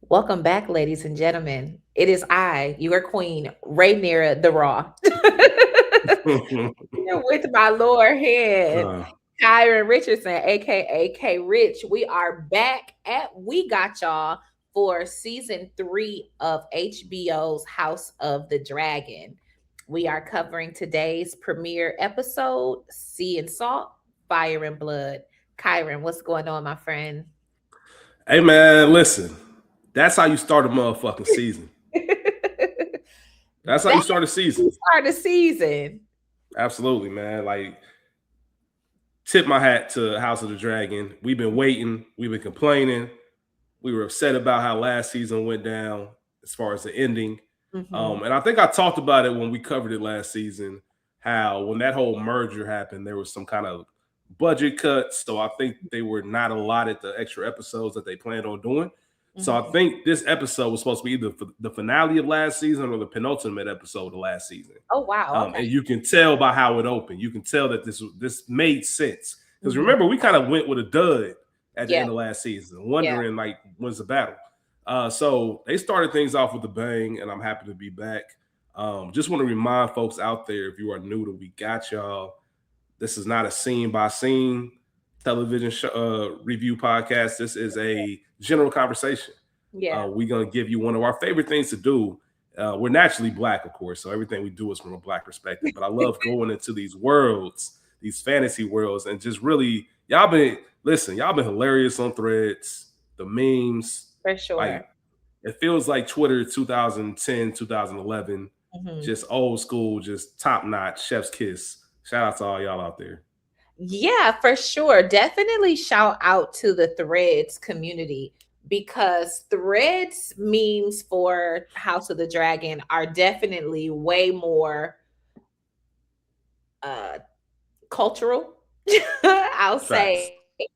Welcome back, ladies and gentlemen. It is I, your queen, Raynyra the Raw. Here with my lower head, Uh, Kyron Richardson, aka K Rich. We are back at We Got Y'all for season 3 of HBO's House of the Dragon. We are covering today's premiere episode, Sea and Salt, Fire and Blood. Kyron, what's going on, my friend? hey man, listen. That's how you start a motherfucking season. That's how you Back start a to season. start the season. Absolutely, man. Like, tip my hat to House of the Dragon. We've been waiting. We've been complaining. We were upset about how last season went down as far as the ending. Mhm. And I think I talked about it when we covered it last season. How when that whole merger happened, there was some kind of budget cuts. So I think they were not allotted the extra episodes that they planned on doing. So I Mhm. think this episode was supposed to be either the finale of last season or the penultimate episode of last season. Oh, wow, okay. And you can tell by how it opened. You can tell that this made sense because Mhm. remember we kind of went with a dud at the Yeah, end of last season, yeah. wondering like when's the battle. So they started things off with a bang, and I'm happy to be back. Just want to remind folks out there, if you are new to We Got Y'all, this is not a scene by scene television review podcast. This is a general conversation. Yeah. We're gonna give you one of our favorite things to do. We're naturally black, of course, so everything we do is from a black perspective. But I love going into these worlds, these fantasy worlds, and just really, y'all been hilarious on threads, the memes, For like sure. it feels like Twitter 2010, 2011, Mhm. just old school, just top notch, chef's kiss. Shout out to all y'all out there. Yeah, for sure. Definitely shout out to the Threads community because Threads memes for House of the Dragon are definitely way more uh cultural, I'll say, Facts.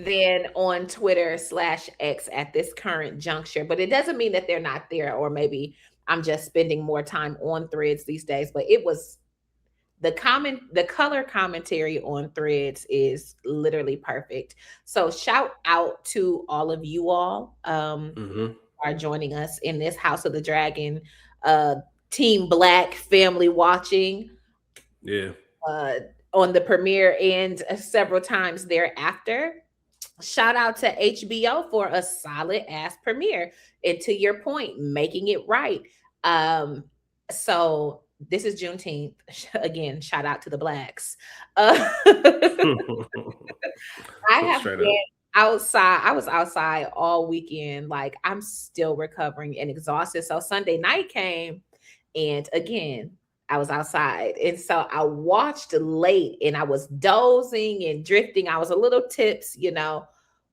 than on Twitter/X at this current juncture. But it doesn't mean that they're not there, or maybe I'm just spending more time on threads these days. But it was the color commentary on threads is literally perfect. So shout out to all of you all Mm-hmm. are joining us in this House of the Dragon uh Team Black family watching Yeah. uh on the premiere and several times thereafter. Shout out to HBO for a solid ass premiere. And to your point, making it right. Um, so this is Juneteenth. Again, shout out to the blacks. I have Straight up. been outside. I was outside all weekend. Like I'm still recovering and exhausted. So Sunday night came, and again, I was outside. And so I watched late and I was dozing and drifting. I was a little tips.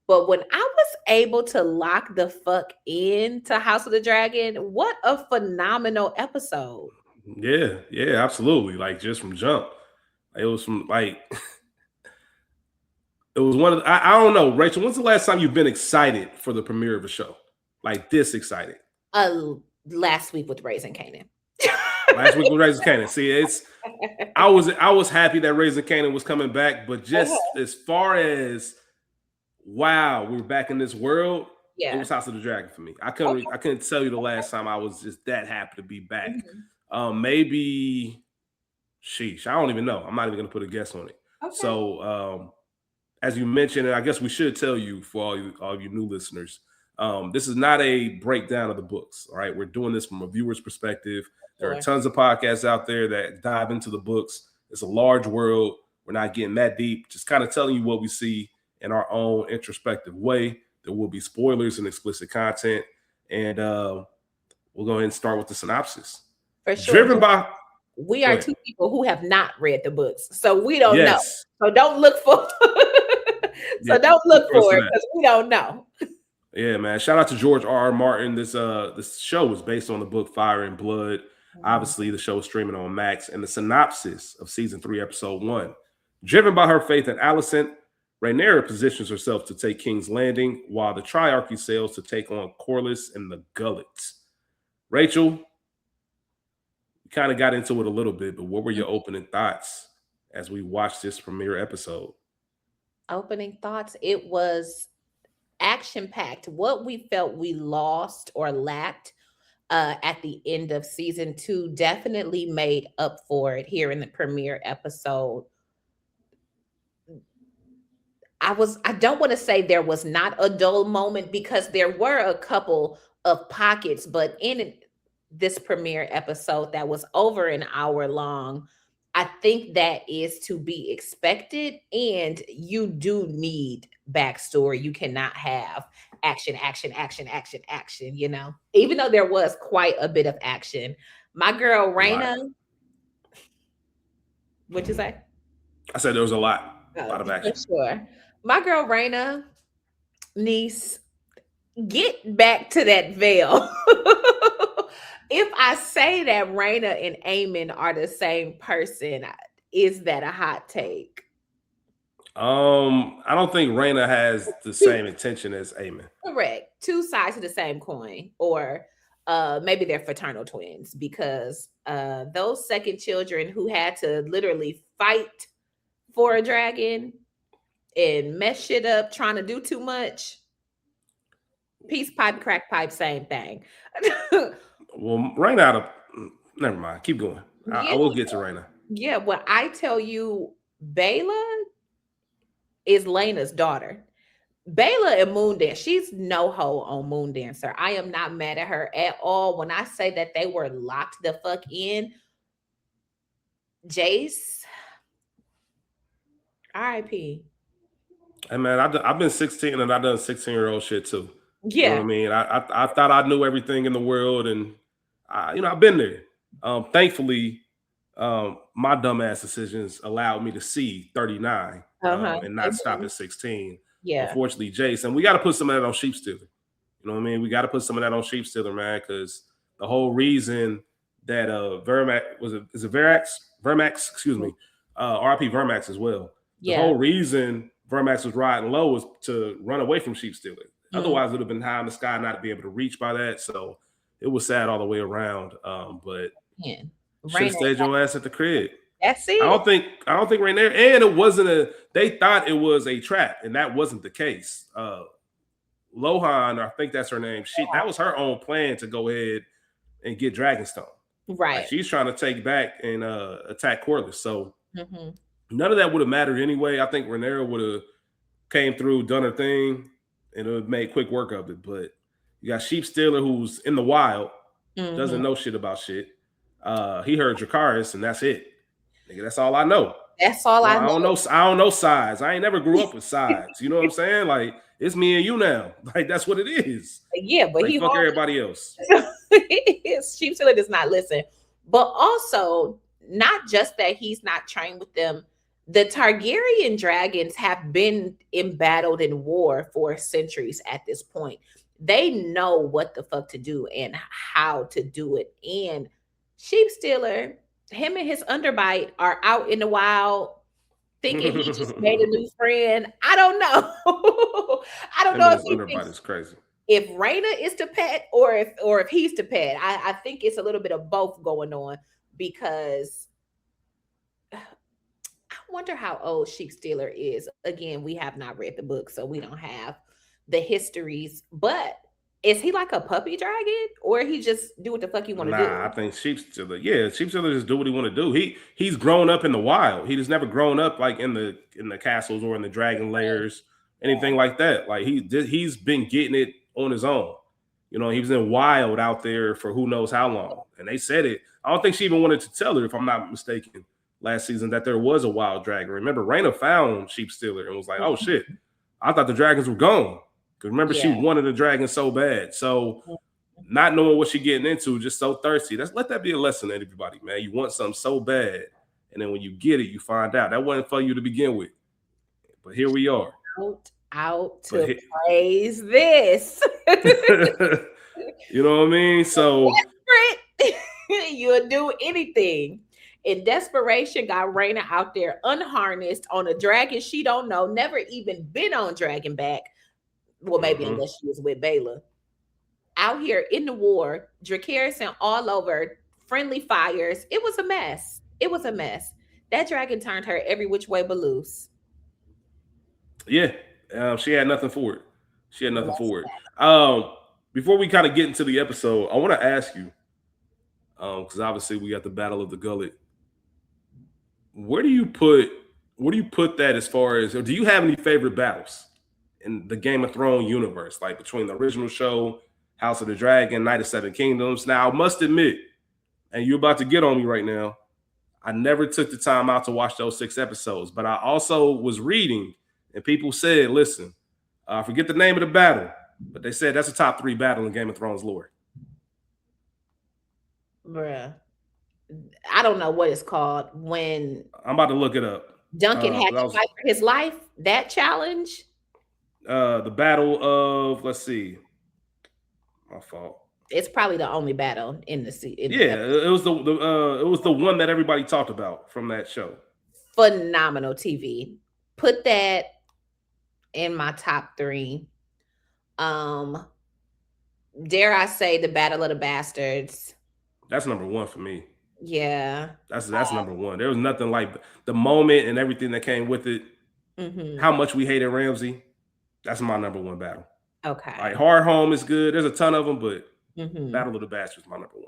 But when I was able to lock the fuck in to House of the Dragon, what a phenomenal episode. Yeah, yeah, absolutely. Like just from jump. It was from like it was one of I don't know, Rachel. When's the last time you've been excited for the premiere of a show? Like this excited. Uh Last week with Raising Canaan. Last week was Raising Canaan. See, I was happy that Raising Canaan was coming back, but just as far as wow, we're back in this world, it Yeah. was House of the Dragon for me. I couldn't Okay. I couldn't tell you the last time I was just that happy to be back. Mhm. Maybe sheesh, I don't even know. I'm not even gonna put a guess on it. Okay. So as you mentioned, and I guess we should tell you for all you new listeners, this is not a breakdown of the books. All right, we're doing this from a viewer's perspective. There are Sure. tons of podcasts out there that dive into the books. It's a large world. We're not getting that deep. Just kind of telling you what we see in our own introspective way. There will be spoilers and explicit content, and we'll go ahead and start with the synopsis. For sure. Driven by, We go are ahead. two people who have not read the books, so we don't know. Yes, So don't look for yeah. so don't look First for to it that. because we don't know. Yeah, man. Shout out to George R. R. Martin. This show was based on the book Fire and Blood. Mhm. Obviously, the show is streaming on Max. And the synopsis of season 3, episode 1. Driven by her faith in Alicent, Rhaenyra positions herself to take King's Landing, while the Triarchy sails to take on Corlys and the Gullets. Rachel, you kind of got into it a little bit, but what were your opening thoughts as we watched this premiere episode? Opening thoughts. It was. action packed. What we felt we lost or lacked at the end of season two definitely made up for it here in the premiere episode. I don't want to say there was not a dull moment because there were a couple of pockets, but this premiere episode that was over an hour long, I think that is to be expected. And you do need backstory. You cannot have action, action, action, action, action, even though there was quite a bit of action. My girl A lot. Raina, what'd you say? I said there was a lot of For action. sure. My girl Raina, niece, get back to that veil. If I say that Raina and Eamon are the same person, is that a hot take? I don't think Raina has the Two, same intention as Eamon. correct. Two sides of the same coin, or maybe they're fraternal twins because those second children who had to literally fight for a dragon and mess shit up trying to do too much. Peace pipe, crack pipe, same thing. Well, Raina out of never mind. Keep going. I Yeah, will get to Raina. yeah. When I tell you, Bayla is Lena's daughter. Bayla and Moondance, she's no hoe on Moondancer. I am not mad at her at all. When I say that they were locked the fuck in, Jace, R.I.P. Hey man, I've been 16 and I done 16-year-old shit too. You know what I Yeah. mean? I thought I knew everything in the world, and I've been there. Thankfully, my dumbass decisions allowed me to see 39 Uh-huh. and not stop Amen. at 16. Yeah. Unfortunately, Jason, we got to put some of that on Sheep Stealer. You know what I mean? We got to put some of that on Sheep Stealer, man, because the whole reason that Vermax was it is it Verax Vermax, excuse me, RP Vermax as well. The Yeah. whole reason Vermax was riding low was to run away from Sheep Stealer. Mm, Otherwise, it would have been high in the sky, not to be able to reach by that. So it was sad all the way around. But man. should have Raina, stayed your ass at the crib. that's I it. don't think I don't think Raynyra, and it wasn't a. They thought it was a trap, and that wasn't the case. Lohan, I think that's her name. That was her own plan to go ahead and get Dragonstone. Like Right. she's trying to take back and attack Corliss. So Hmm. none of that would have mattered anyway. I think Raynyra would have came through, done her thing, and it would have made quick work of it. But you got Sheep Stealer who's in the wild, Hmm. doesn't know shit about shit. He heard Dracarys, and that's it. Nigga, that's all I know. That's all I I don't know. know. I don't know sides. I ain't never grew up with sides. You know what I'm saying? Like it's me and you now. Like that's what it is. Yeah, but Like he fuck hard. everybody else. Sheep Stealer does not listen. But also, not just that he's not trained with them, the Targaryen dragons have been embattled in war for centuries at this point. They know what the fuck to do and how to do it. And Sheep Stealer, him and his underbite are out in the wild thinking he just made a Him new friend. I don't know. I don't and know if his he underbite thinks is crazy. if Raina is the pet or if he's the pet. I think it's a little bit of both going on because I wonder how old Sheep Stealer is. Again, we have not read the book, so we don't have the histories. But is he like a puppy dragon, or he just do what the fuck he want to Nah, I do? think Sheep Stealer just do what he want to do. He's grown up in the wild. He just never grown up like in the castles or in the dragon layers, anything like that. Like he's been getting it on his own. You know, he was in wild out there for who knows how long. And they said it. I don't think she even wanted to tell her, if I'm not mistaken, last season that there was a wild dragon. Remember, Raina found Sheep Stealer and was like, "Oh shit, I thought the dragons were gone." Because remember, she Yeah. wanted the dragon so bad. So not knowing what you're getting into, just so thirsty. Let that be a lesson to everybody, man. You want something so bad, and then when you get it, you find out that wasn't for you to begin with. But here we are. Out But to praise this. you know what I mean? So Desperate, you'll do anything. In desperation, got Raina out there unharnessed on a dragon she don't know, never even been on dragon back. Well, maybe mhm. unless she was with Bayla. Out here in the war, Dracarys and all over, friendly fires. It was a mess. It was a mess. That dragon turned her every which way but loose. Yeah, she had nothing for it. She had nothing Bless for it. that. Before we kind of get into the episode, I want to ask you, because obviously we got the Battle of the Gullet. Where do you put that as far as, or do you have any favorite battles in the Game of Thrones universe, like between the original show, House of the Dragon, Night of Seven Kingdoms? Now, I must admit, and you're about to get on me right now, I never took the time out to watch those 6 episodes, but I also was reading, and people said, listen, I forget the name of the battle, but they said that's a top 3 battle in Game of Thrones lore. Bruh. I don't know what it's called when I'm about to look it up. Duncan had 'cause I to was fight for his life. That challenge. the battle of, let's see, my fault. It's probably the only battle in the Yeah, it was the one that everybody talked about from that show. phenomenal TV. Put that in my top 3. Um, dare I say the Battle of the Bastards? That's number 1 for me. Yeah. That's number 1. There was nothing like the moment and everything that came with it. Mm-hmm. How much we hated Ramsay. That's my number 1 battle. Okay. Like Hard Home is good. There's a ton of them, but Battle of the Bastards is my number 1.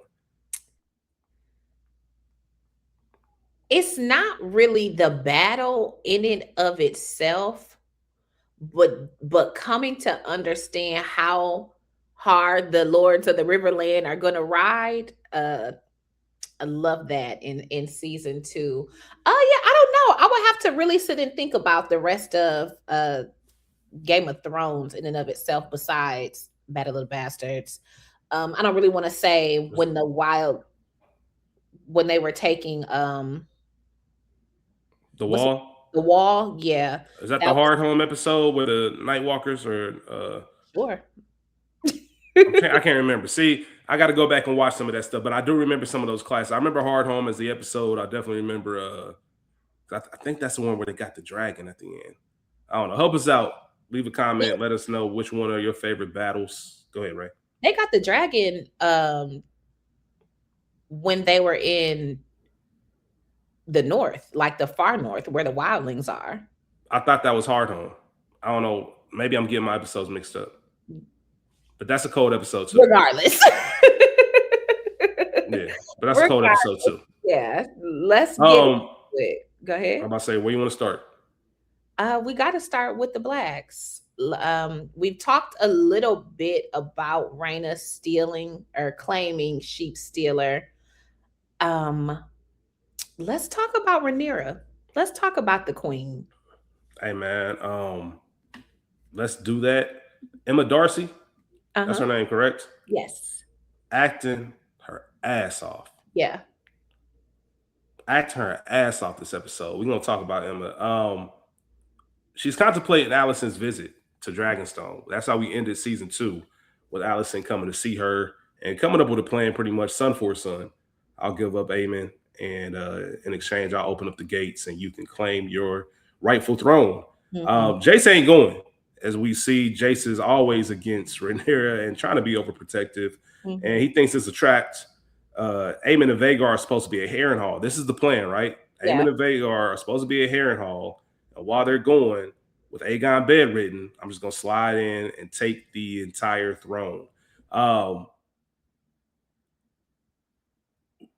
It's not really the battle in and of itself, but coming to understand how hard the Lords of the Riverland are going to ride. I love that in season 2. Oh yeah, I don't know. I would have to really sit and think about the rest of Game of Thrones in and of itself besides Battle of the Bastards. I don't really want to say when they were taking The Wall. The Wall, yeah. Is that the Hard Home episode with the Nightwalkers or Sure. I can't remember. See, I got to go back and watch some of that stuff, but I do remember some of those classes. I remember Hard Home as the episode. I definitely remember. I think that's the one where they got the dragon at the end. I don't know. Help us out. Leave a comment. Let us know which one are your favorite battles. Go ahead, Ray. They got the dragon when they were in the north, like the far north, where the wildlings are. I thought that was Hard Home. I don't know. Maybe I'm getting my episodes mixed up. But that's a cold episode too. Regardless. Yeah, but that's a cold episode too. Yeah, let's get into it. Go ahead. I'm about to say, where you want to start? We got to start with the blacks. We've talked a little bit about Raynyra stealing or claiming sheep stealer. Let's talk about Raynyra. Let's talk about the queen. Hey man, let's do that. Emma Darcy. That's her name, correct? Yes. Acting her ass off. Yeah. Acting her ass off this episode. We're gonna talk about Emma. She's contemplating Alicent's visit to Dragonstone. That's how we ended season 2, with Alicent coming to see her and coming up with a plan, pretty much son for son. I'll give up Aemon, and in exchange, I'll open up the gates, and you can claim your rightful throne. Jace ain't going. As we see, Jace is always against Raynyra and trying to be overprotective. And he thinks it's a trap. Aemon and Vhagar are supposed to be a Harrenhal. This is the plan, right? Yeah. Aemon and Vhagar are supposed to be a Harrenhal. And while they're going, with Aegon bedridden, I'm just going to slide in and take the entire throne.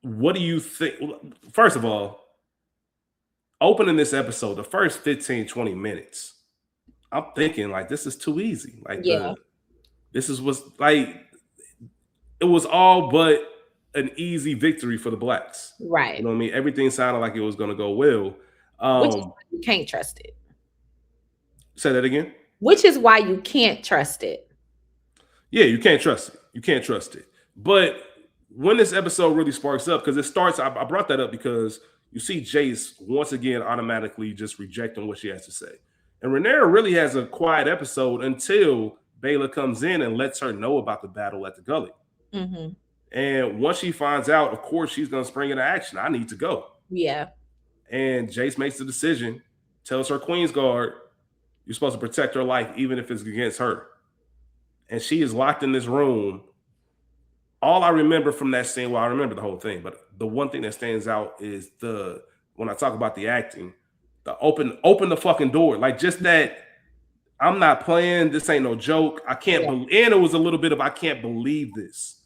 What do you think? First of all, opening this episode, the first 15, 20 minutes, I'm thinking like this is too easy. Like this was like it was all but an easy victory for the blacks. Right. You know what I mean? Everything sounded like it was going to go well. Which is why you can't trust it. Say that again. Which is why you can't trust it. Yeah, you can't trust it. You can't trust it. But when this episode really sparks up, because it starts, I brought that up because you see Jace once again automatically just rejecting what she has to say. And Raynyra really has a quiet episode until Baela comes in and lets her know about the battle at the Gully. And once she finds out, of course, she's going to spring into action. I need to go. Yeah. And Jace makes the decision, tells her Queensguard, you're supposed to protect her life even if it's against her. And she is locked in this room. All I remember from that scene, well, I remember the whole thing, but the one thing that stands out is when I talk about the acting, the open the fucking door. Like just that I'm not playing. This ain't no joke. I can't Yeah. believe. And it was a little bit of I can't believe this.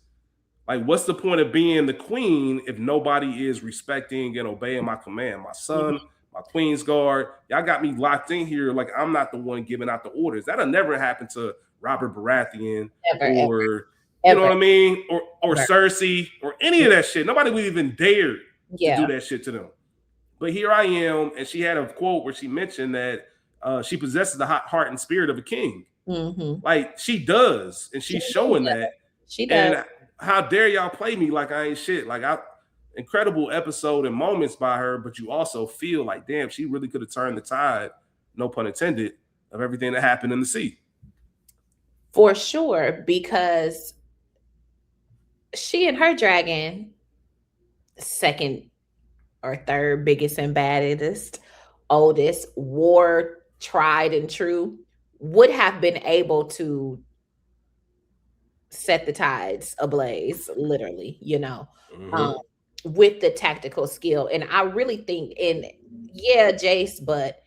Like, what's the point of being the queen if nobody is respecting and obeying my command? My Mhm. son, my queen's guard, y'all got me locked in here. Like, I'm not the one giving out the orders. That'll never happen to Robert Baratheon Ever, ever, or you know ever, what I mean, or ever. Cersei or any of that shit. Nobody would even dare to do Yeah. that shit to them. But here I am, and she had a quote where she mentioned that she possesses the hot heart and spirit of a king. Hmm. Like she does, and She she's really showing does. that. She does. And how dare y'all play me like I ain't shit? Like I incredible episode and moments by her, but you also feel like, damn, she really could have turned the tide, no pun intended, of everything that happened in the sea. For sure, because she and her dragon, second or third biggest and baddest, oldest, war tried and true, would have been able to set the tides ablaze, literally, Mm-hmm. um, with the tactical skill. And I really think, and yeah, Jace, but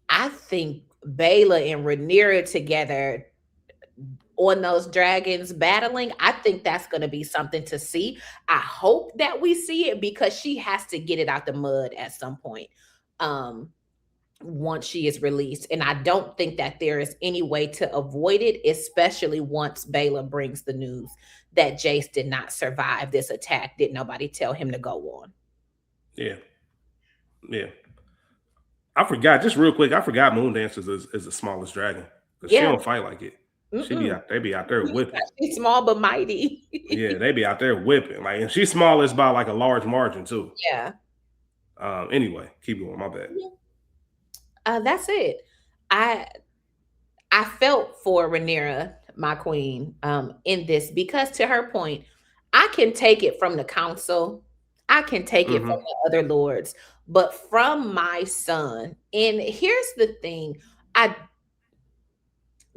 I think Bayla and Rhaenyra together on those dragons battling, I think that's going to be something to see. I hope that we see it because she has to get it out the mud at some point. Um, once she is released. And I don't think that there is any way to avoid it, especially once Bayla brings the news that Jace did not survive this attack. Did nobody tell him to go on? Yeah, yeah. I forgot just real quick. I forgot Moondancers is the smallest dragon because she Yeah. don't fight like it. She be Mm-mm. out. They be out there whipping. She's small but mighty. Yeah, they be out there whipping. Like, and she's smallest by like a large margin too. Yeah. Anyway, keep going. My bad. Yeah. That's it. I I felt for Rhaenyra, my queen, in this because to her point, I can take it from the council, I can take it from Mm-hmm. the other lords, but from my son. And here's the thing, I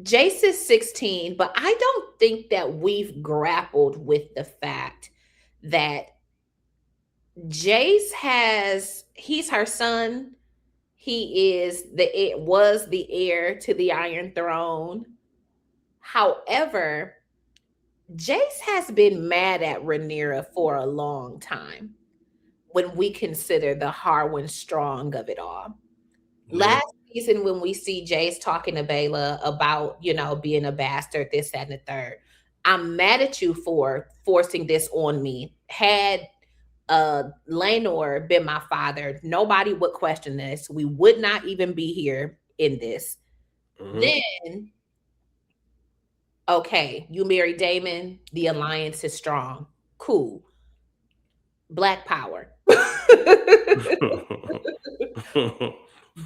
Jace is 16, but I don't think that we've grappled with the fact that he's her son. It was the heir to the Iron Throne. However, Jace has been mad at Rhaenyra for a long time when we consider the Harwin Strong of it all. Yeah. Last season, when we see Jace talking to Bayla about, being a bastard, this, that, and the third, I'm mad at you for forcing this on me. Had Laenor been my father, nobody would question this. We would not even be here in this. Mm-hmm. Then okay, you marry Damon, the alliance is strong. Cool. Black power.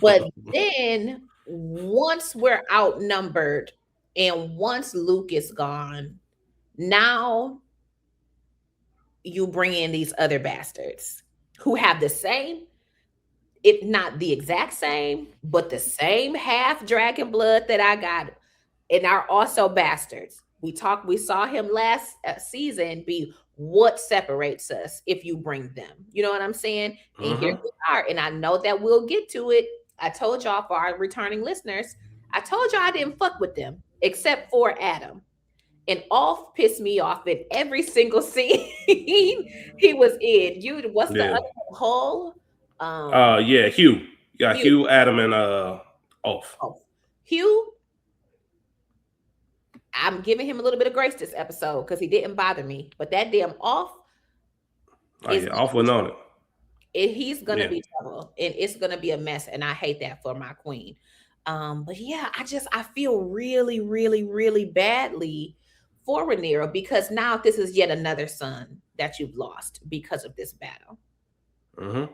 But then once we're outnumbered and once Luke is gone, now you bring in these other bastards who have the same, if not the exact same, but the same half dragon blood that I got and are also bastards. We saw him last season be what separates us if you bring them. You know what I'm saying? And here Mm-hmm. we are. And I know that we'll get to it. I told y'all for our returning listeners, I told y'all I didn't fuck with them except for Adam. And off pissed me off in every single scene he was in. What's the Yeah. other one? Hull? Um, Yeah, Hugh. Yeah, Hugh. Hugh, Adam, and Off. Oh, Hugh, I'm giving him a little bit of grace this episode because he didn't bother me. But that damn off Oh is yeah, gonna Off be went on it. trouble. He's gonna Yeah. be trouble, and it's gonna be a mess. And I hate that for my queen. But yeah, I feel really, really, really badly for Rhaenyra because now this is yet another son that you've lost because of this battle, Mm-hmm.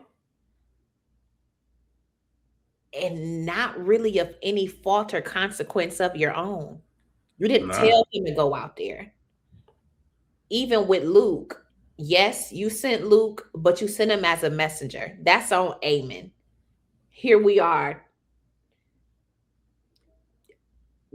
and not really of any fault or consequence of your own. You didn't Nah. tell him to go out there. Even with Luke, yes, you sent Luke, but you sent him as a messenger. That's on Aemon. Here we are.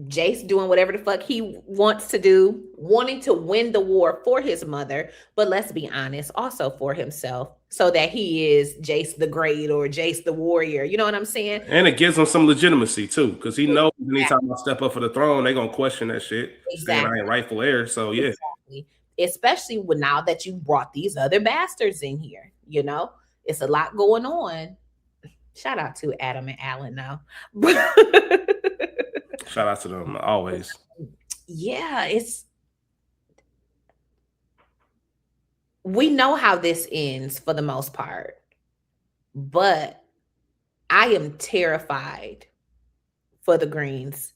Jace doing whatever the fuck he wants to do, wanting to win the war for his mother, but let's be honest, also for himself, so that he is Jace the Great or Jace the Warrior. You know what I'm saying? And it gives him some legitimacy too, because he knows anytime I step up for the throne, they're gonna question that shit, saying I Exactly. ain't rightful heir. So yeah. Exactly. Especially when now that you brought these other bastards in here, it's a lot going on. Shout out to Adam and Alan now. Shout out to them always. Yeah, we know how this ends for the most part, but I am terrified for the Greens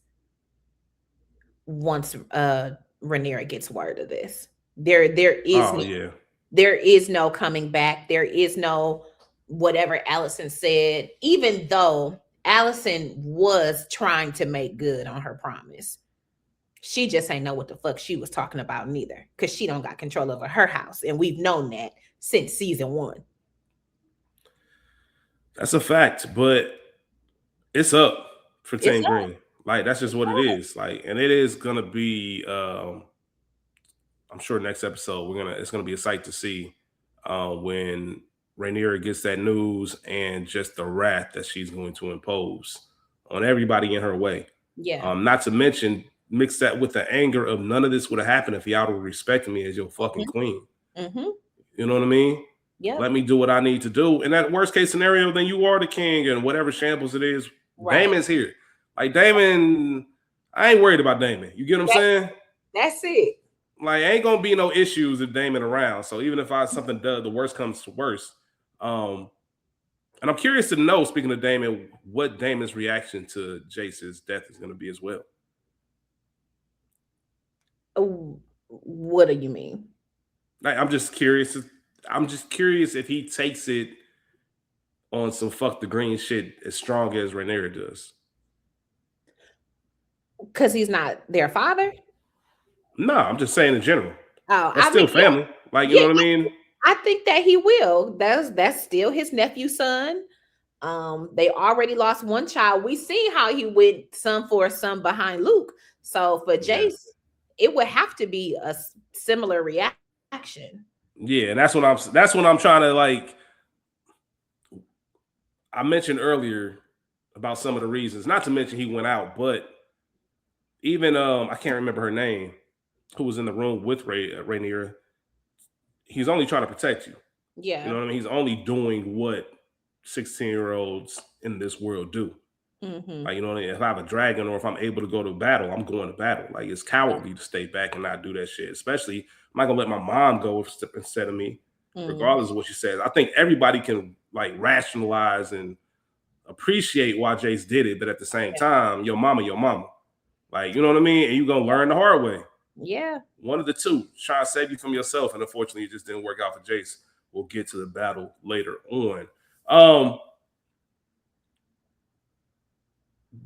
once Rhaenyra gets word of this. Oh yeah. There is no coming back. There is no whatever Allison said, even though Allison was trying to make good on her promise. She just ain't know what the fuck she was talking about neither, because she don't got control over her house, and we've known that since season 1. That's a fact, but it's up for It's Team up. Green. Like that's just what it is. Like, and it is gonna be. I'm sure next episode it's gonna be a sight to see when Rhaenyra gets that news and just the wrath that she's going to impose on everybody in her way. Yeah. Not to mention mix that with the anger of none of this would have happened if y'all would respect me as your fucking queen. Mm-hmm. You know what I mean? Yeah. Let me do what I need to do. In that worst case scenario, then you are the king and whatever shambles it is, Right. Damon's here. Like Damon, I ain't worried about Damon. You get what I'm saying? That's it. Like, ain't gonna be no issues if Damon around. So even if something does, the worst comes to worst. And I'm curious to know, speaking of Damon, what Damon's reaction to Jace's death is going to be as well. What do you mean? Like, I'm just curious. I'm just curious if he takes it on some fuck the green shit as strong as Rhaenyra does. Because he's not their father? No, I'm just saying in general. Oh, That's still family. Yeah. Like, you know what I mean? I think that he will. That's still his nephew's son. They already lost one child. We see how he went son for son behind Luke. So for Jace, it would have to be a similar reaction. Yeah, and that's what I'm trying to like. I mentioned earlier about some of the reasons, not to mention he went out, but even I can't remember her name, who was in the room with Rhaenyra. He's only trying to protect you. Yeah. You know what I mean? He's only doing what 16-year-olds in this world do. Mm-hmm. Like, you know, if I have a dragon or if I'm able to go to battle, I'm going to battle. Like, it's cowardly to stay back and not do that shit. Especially, I'm not gonna let my mom go instead of me, regardless of what she says. I think everybody can like rationalize and appreciate why Jace did it, but at the same time, your mama. Like, you know what I mean? And you're gonna learn the hard way. Yeah. One of the two. Try to save you from yourself. And unfortunately, it just didn't work out for Jace. We'll get to the battle later on.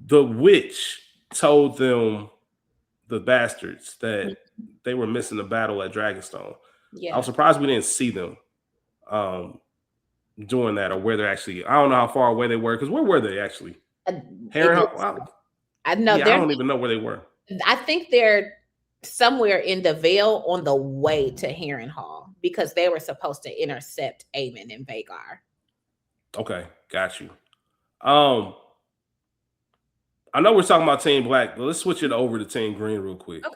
The witch told them, the bastards, that they were missing the battle at Dragonstone. Yeah. I was surprised we didn't see them doing that, or where they're actually. I don't know how far away they were, because where were they actually? I don't even know where they were. I think they're somewhere in the Vale on the way to Harrenhal, because they were supposed to intercept Aemon and Vhagar. Okay, got you. I know we're talking about Team Black, but let's switch it over to Team Green real quick. Okay.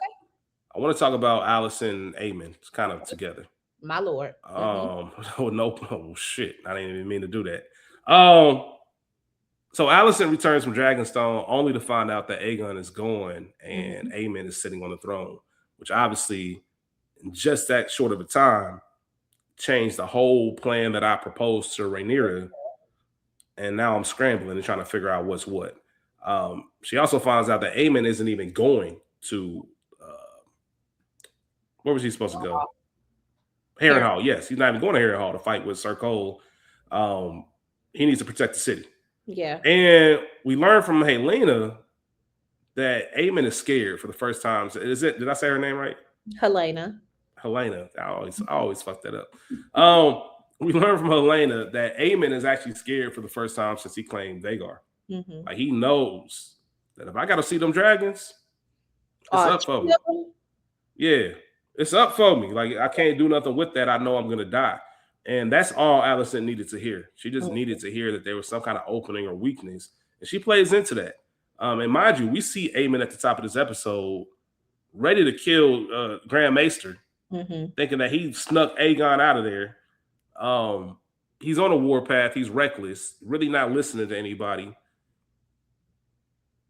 I want to talk about Alicent and Aemon. It's kind of together. My lord. Oh shit. I didn't even mean to do that. So Alicent returns from Dragonstone only to find out that Aegon is gone and Aemon is sitting on the throne, which obviously, in just that short of a time, changed the whole plan that I proposed to Rhaenyra. And now I'm scrambling and trying to figure out what's what. She also finds out that Aemon isn't even going to where was he supposed to go? Harrenhal. Yes, he's not even going to Harrenhal to fight with Sir Cole. He needs to protect the city. Yeah. And we learned from Helena that Aemon is scared for the first time. Did I say her name right? Helena. I always fuck that up. We learned from Helena that Aemon is actually scared for the first time since he claimed Vhagar. Like, he knows that if I got to see them dragons, It's up for me. Chill. Yeah, it's up for me. Like I can't do nothing with that. I know I'm gonna die, and that's all Allison needed to hear. She just needed to hear that there was some kind of opening or weakness, and she plays into that. And mind you, we see Aemon at the top of this episode ready to kill Grand Maester, Mm-hmm. thinking that he snuck Aegon out of there. Um, he's on a war path. He's reckless, really not listening to anybody.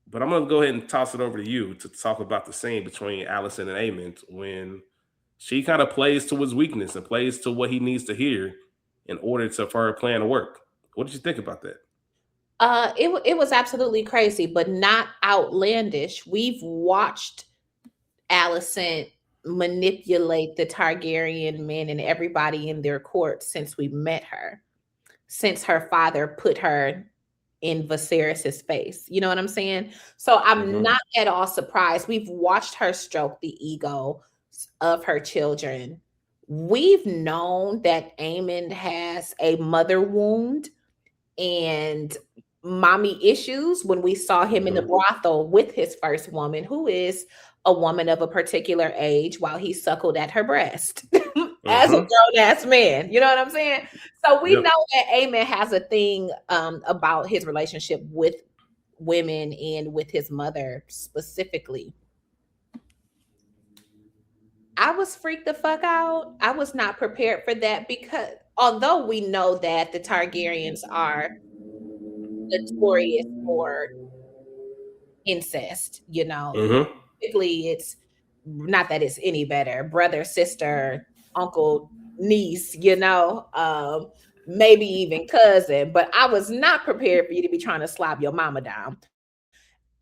But I'm gonna go ahead and toss it over to you to talk about the scene between Allison and Aemon when she kind of plays to his weakness and plays to what he needs to hear in order for her plan to work. What did you think about that? It was absolutely crazy, but not outlandish. We've watched Alicent manipulate the Targaryen men and everybody in their court since we met her, since her father put her in Viserys's face. You know what I'm saying? So I'm Mm-hmm. not at all surprised. We've watched her stroke the ego of her children. We've known that Aemon has a mother wound and mommy issues when we saw him in the Mm-hmm. brothel with his first woman, who is a woman of a particular age, while he suckled at her breast as a Mm-hmm. grown ass man. You know what I'm saying? So we Yep. know that Aemon has a thing about his relationship with women and with his mother specifically. I was freaked the fuck out. I was not prepared for that because although we know that the Targaryens are notorious for incest, Mm-hmm. typically it's not that it's any better, brother, sister, uncle, niece, maybe even cousin, but I was not prepared for you to be trying to slob your mama down.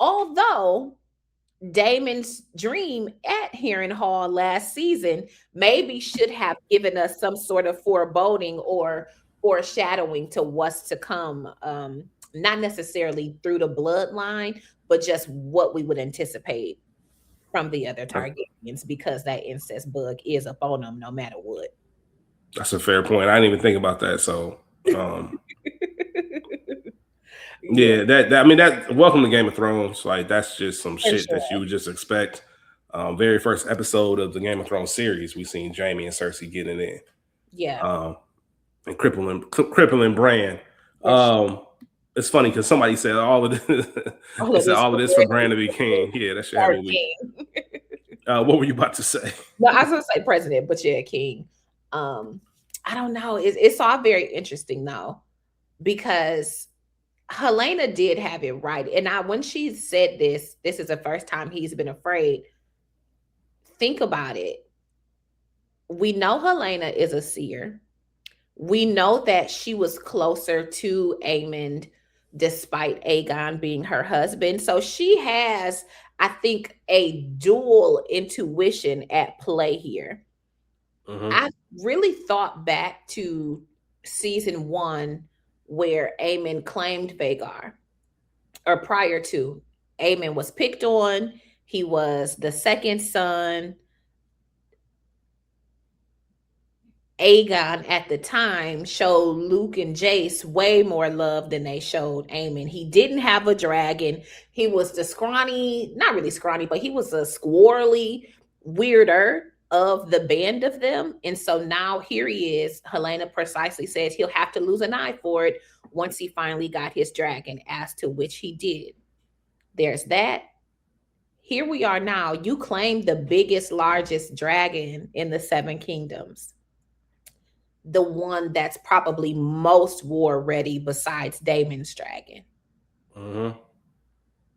Although Damon's dream at Heron Hall last season maybe should have given us some sort of foreboding or foreshadowing to what's to come. Not necessarily through the bloodline, but just what we would anticipate from the other Targaryens because that incest bug is up on them no matter what. That's a fair point. I didn't even think about that. So, um, Yeah, yeah, that I mean that. Welcome to Game of Thrones. Like that's just some for shit that you sure. would just expect. Very first episode of the Game of Thrones series, we seen Jamie and Cersei getting it in. Yeah, And crippling Bran. for sure. Um, it's funny because somebody said all of this. All They of said this all of for this for Bran to be Bran king. Yeah, that should have or me weak. king. What were you about to say? No, I was gonna say president, but yeah, king. Um, I don't know. It's all very interesting though, because Helena did have it right. And I when she said this is the first time he's been afraid. Think about it. We know Helena is a seer. We know that she was closer to Aemond despite Aegon being her husband. So she has, I think, a dual intuition at play here. Mm-hmm. I really thought back to season one where Aemon claimed Vagar, or prior to. Aemon was picked on. He was the second son. Aegon at the time showed Luke and Jace way more love than they showed Aemon. He didn't have a dragon. He was the scrawny, not really scrawny, but he was a squirrely weirder of the band of them. And so now here he is. Helena precisely says he'll have to lose an eye for it once he finally got his dragon, as to which he did. There's that. Here we are now. You claim the biggest, largest dragon in the Seven Kingdoms, the one that's probably most war ready besides Damon's dragon. Mm-hmm.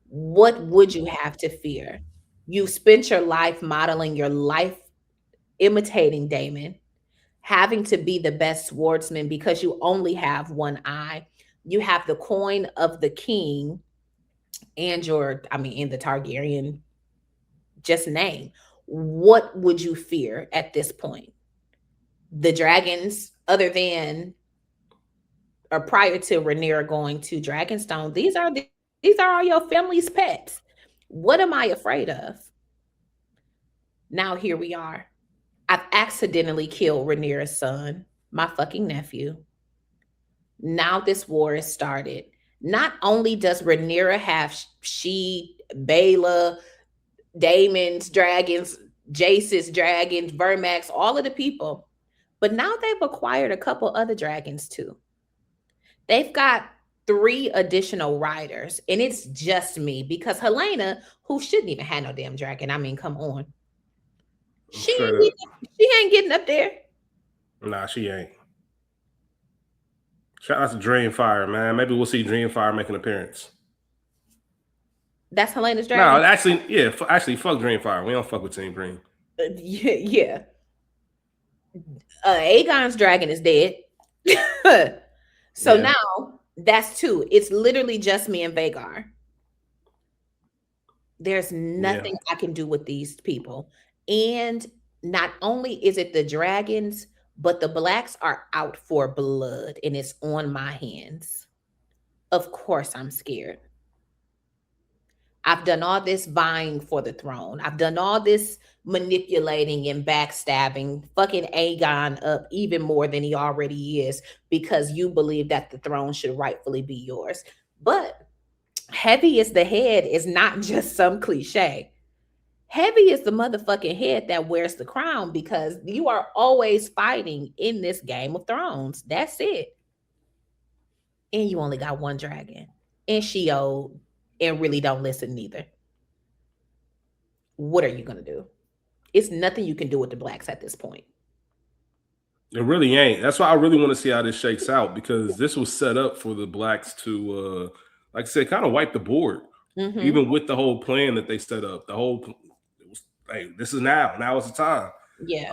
What would you have to fear? You spent your life modeling your life imitating Damon, having to be the best swordsman because you only have one eye. You have the coin of the king and in the Targaryen just name. What would you fear at this point? The dragons, other than or prior to Rhaenyra going to Dragonstone, these are all your family's pets. What am I afraid of? Now here we are. I've accidentally killed Rhaenyra's son, my fucking nephew. Now this war is started. Not only does Rhaenyra have she, Baela, Damon's dragons, Jace's dragons, Vermax, all of the people. But now they've acquired a couple other dragons too. They've got three additional riders, and it's just me because Helena, who shouldn't even have no damn dragon. I mean, come on. She Straight ain't up. getting, she ain't getting up there. Nah, she ain't. Shout out to Dreamfire, man. Maybe we'll see Dreamfire make an appearance. That's Helena's No, dragon. actually, yeah, actually, fuck Dreamfire. We don't fuck with Team Green. Yeah, yeah. Aegon's dragon is dead. So Yeah, now that's two. It's literally just me and Vagar. There's yeah. nothing I can do with these people. And not only is it the dragons, but the blacks are out for blood and it's on my hands. Of course, I'm scared. I've done all this vying for the throne. I've done all this manipulating and backstabbing, fucking Aegon up even more than he already is because you believe that the throne should rightfully be yours. But heavy is the head is not just some cliche. Heavy is the motherfucking head that wears the crown because you are always fighting in this Game of Thrones. That's it. And you only got one dragon. And she old and really don't listen neither. What are you going to do? It's nothing you can do with the blacks at this point. It really ain't. That's why I really want to see how this shakes out because this was set up for the blacks to, like I said, kind of wipe the board. Mm-hmm. Even with the whole plan that they set up, the whole it was like this is now. Now is the time. Yeah.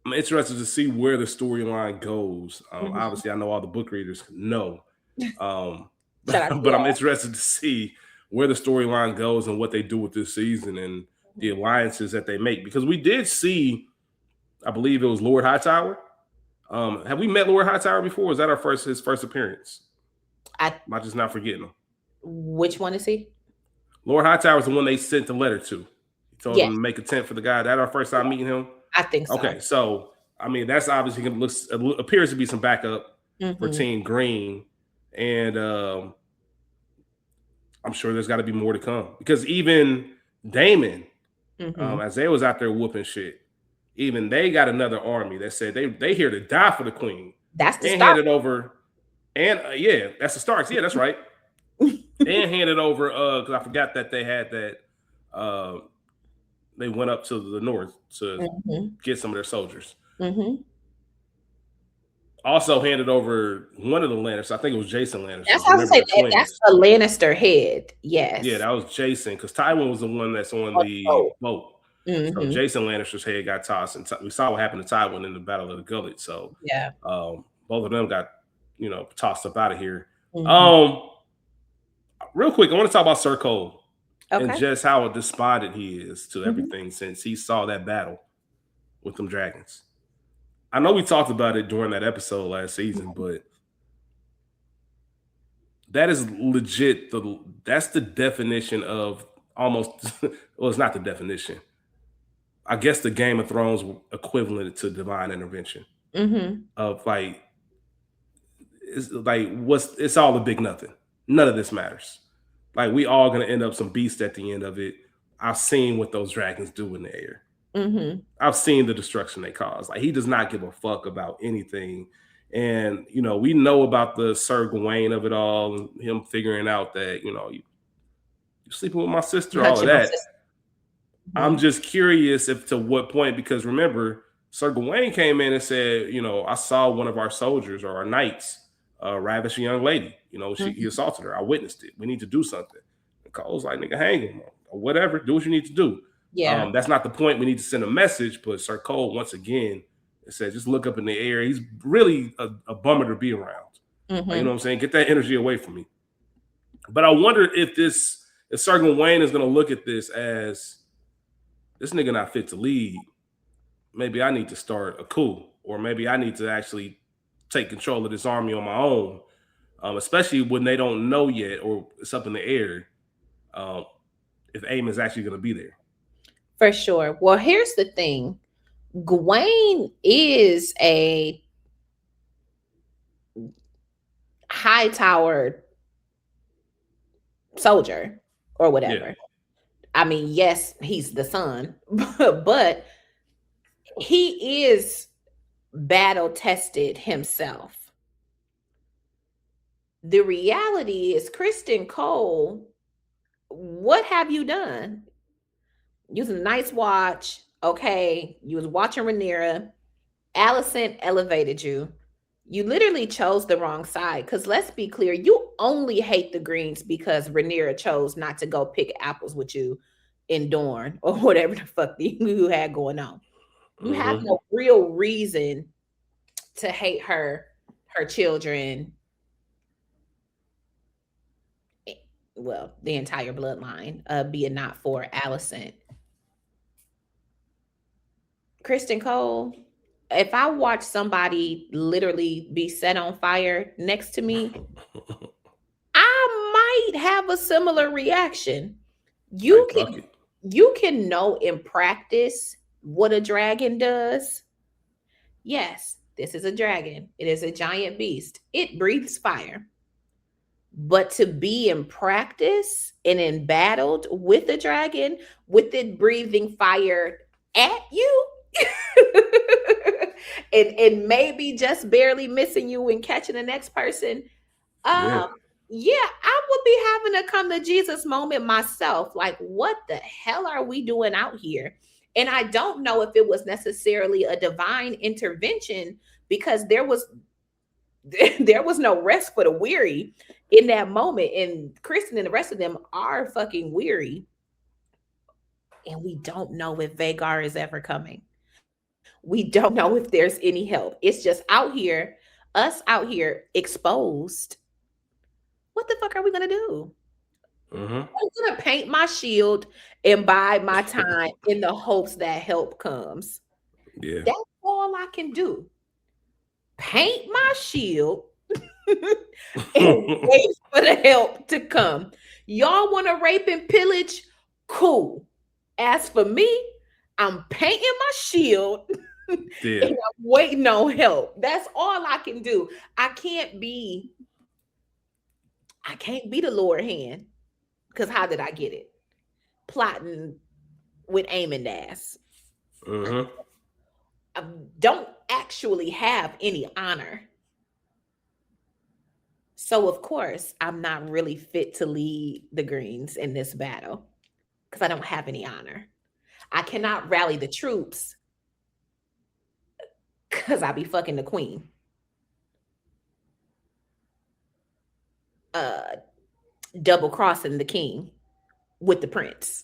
I'm interested to see where the storyline goes. Mm-hmm. Obviously, I know all the book readers know, Shout out to but I'm y'all. interested to see where the storyline goes and what they do with this season and the alliances that they make because we did see, I believe it was Lord Hightower. Have we met Lord Hightower before? Is that his first appearance? I, Am I just not forgetting him? which one is he? Lord Hightower is the one they sent the letter to. He told them Yes, to make a tent for the guy. That our first time meeting him. I think so. Okay, so I mean that's obviously going to look appears to be some backup for Mm-hmm. Team Green, and I'm sure there's got to be more to come because even Damon, Mm-hmm. as they was out there whooping shit, even they got another army that said they here to die for the queen That's the and start. handed over, and yeah, that's the Starks. Yeah, that's right. And handed over because I forgot that they had that. They went up to the north to Mm-hmm. get some of their soldiers. Mm-hmm. Also handed over one of the Lannisters. I think it was Jason Lannister. That's how I Remember say the that. That's twins? the Lannister head. Yeah, Yes. that was Jason because Tywin was the one that's on the Oh. boat. So Mm-hmm. Jason Lannister's head got tossed, and we saw what happened to Tywin in the Battle of the Gullet. So Yeah. both of them got tossed up out of here. Mm-hmm. Real quick, I want to talk about Sir Cole and Okay. just how despondent he is to Mm-hmm. everything since he saw that battle with them dragons. I know we talked about it during that episode last season, but that is legit. That's the definition of almost. Well, it's not the definition. I guess the Game of Thrones equivalent to divine intervention Mm-hmm. of like it's like it's all a big nothing. None of this matters. Like we all gonna end up some beast at the end of it. I've seen what those dragons do in the air. Mm-hmm. I've seen the destruction they cause. Like he does not give a fuck about anything. And we know about the Sir Gawain of it all, and him figuring out that you sleeping with my sister, all of Touching my that. sister. I'm Mm-hmm. just curious if to what point, because remember, Sir Gawain came in and said, I saw one of our soldiers or our knights ravish a young lady. He assaulted her. I witnessed it. We need to do something. And Cole's like, nigga, hang him or whatever. Do what you need to do. Yeah. That's not the point. We need to send a message. But Sir Cole, once again, it said, just look up in the air. He's really a bummer to be around. Mm-hmm. Like, you know what I'm saying? Get that energy away from me. But I wonder if Sir Gawain is going to look at this as this nigga not fit to lead. Maybe I need to start a coup, or maybe I need to actually take control of this army on my own, especially when they don't know yet or it's up in the air if Aim is actually going to be there. For sure. Well, here's the thing. Gawain is a high tower soldier or whatever. Yeah. I mean, yes, he's the son, but he is battle tested himself. The reality is, Kristen Cole, what have you done? Using a nice watch, okay, you was watching Rhaenyra. Allison elevated you. You literally chose the wrong side. Because let's be clear, you only hate the Greens because Rhaenyra chose not to go pick apples with you in Dorne or whatever the fuck you had going on. You have Mm-hmm. no real reason to hate her, her children, eh, well, the entire bloodline, being not for Allison. Kristen Cole, if I watch somebody literally be set on fire next to me, I might have a similar reaction. You Like, fuck can it. you can know in practice what a dragon does. Yes, this is a dragon. It is a giant beast. It breathes fire. But to be in practice and in battled with the dragon, with it breathing fire at you, and maybe just barely missing you and catching the next person, Yeah. um, yeah, I would be having a come to Jesus moment myself. Like, what the hell are we doing out here? And I don't know if it was necessarily a divine intervention, because there was no rest for the weary in that moment. And Kristen and the rest of them are fucking weary. And we don't know if Vagar is ever coming. We don't know if there's any help. It's just out here, us out here exposed. What the fuck are we gonna do? Mm-hmm. I'm gonna paint my shield and bide my time in the hopes that help comes. Yeah. That's all I can do. Paint my shield and wait for the help to come. Y'all want to rape and pillage? Cool. As for me, I'm painting my shield and Yeah. I'm waiting on help. That's all I can do. I can't be I can't be the lower hand, because how did I get it? Plotting with aiming ass. Mm-hmm. I don't actually have any honor. So of course, I'm not really fit to lead the Greens in this battle because I don't have any honor. I cannot rally the troops because I be fucking the queen. Uh, double crossing the king with the prince.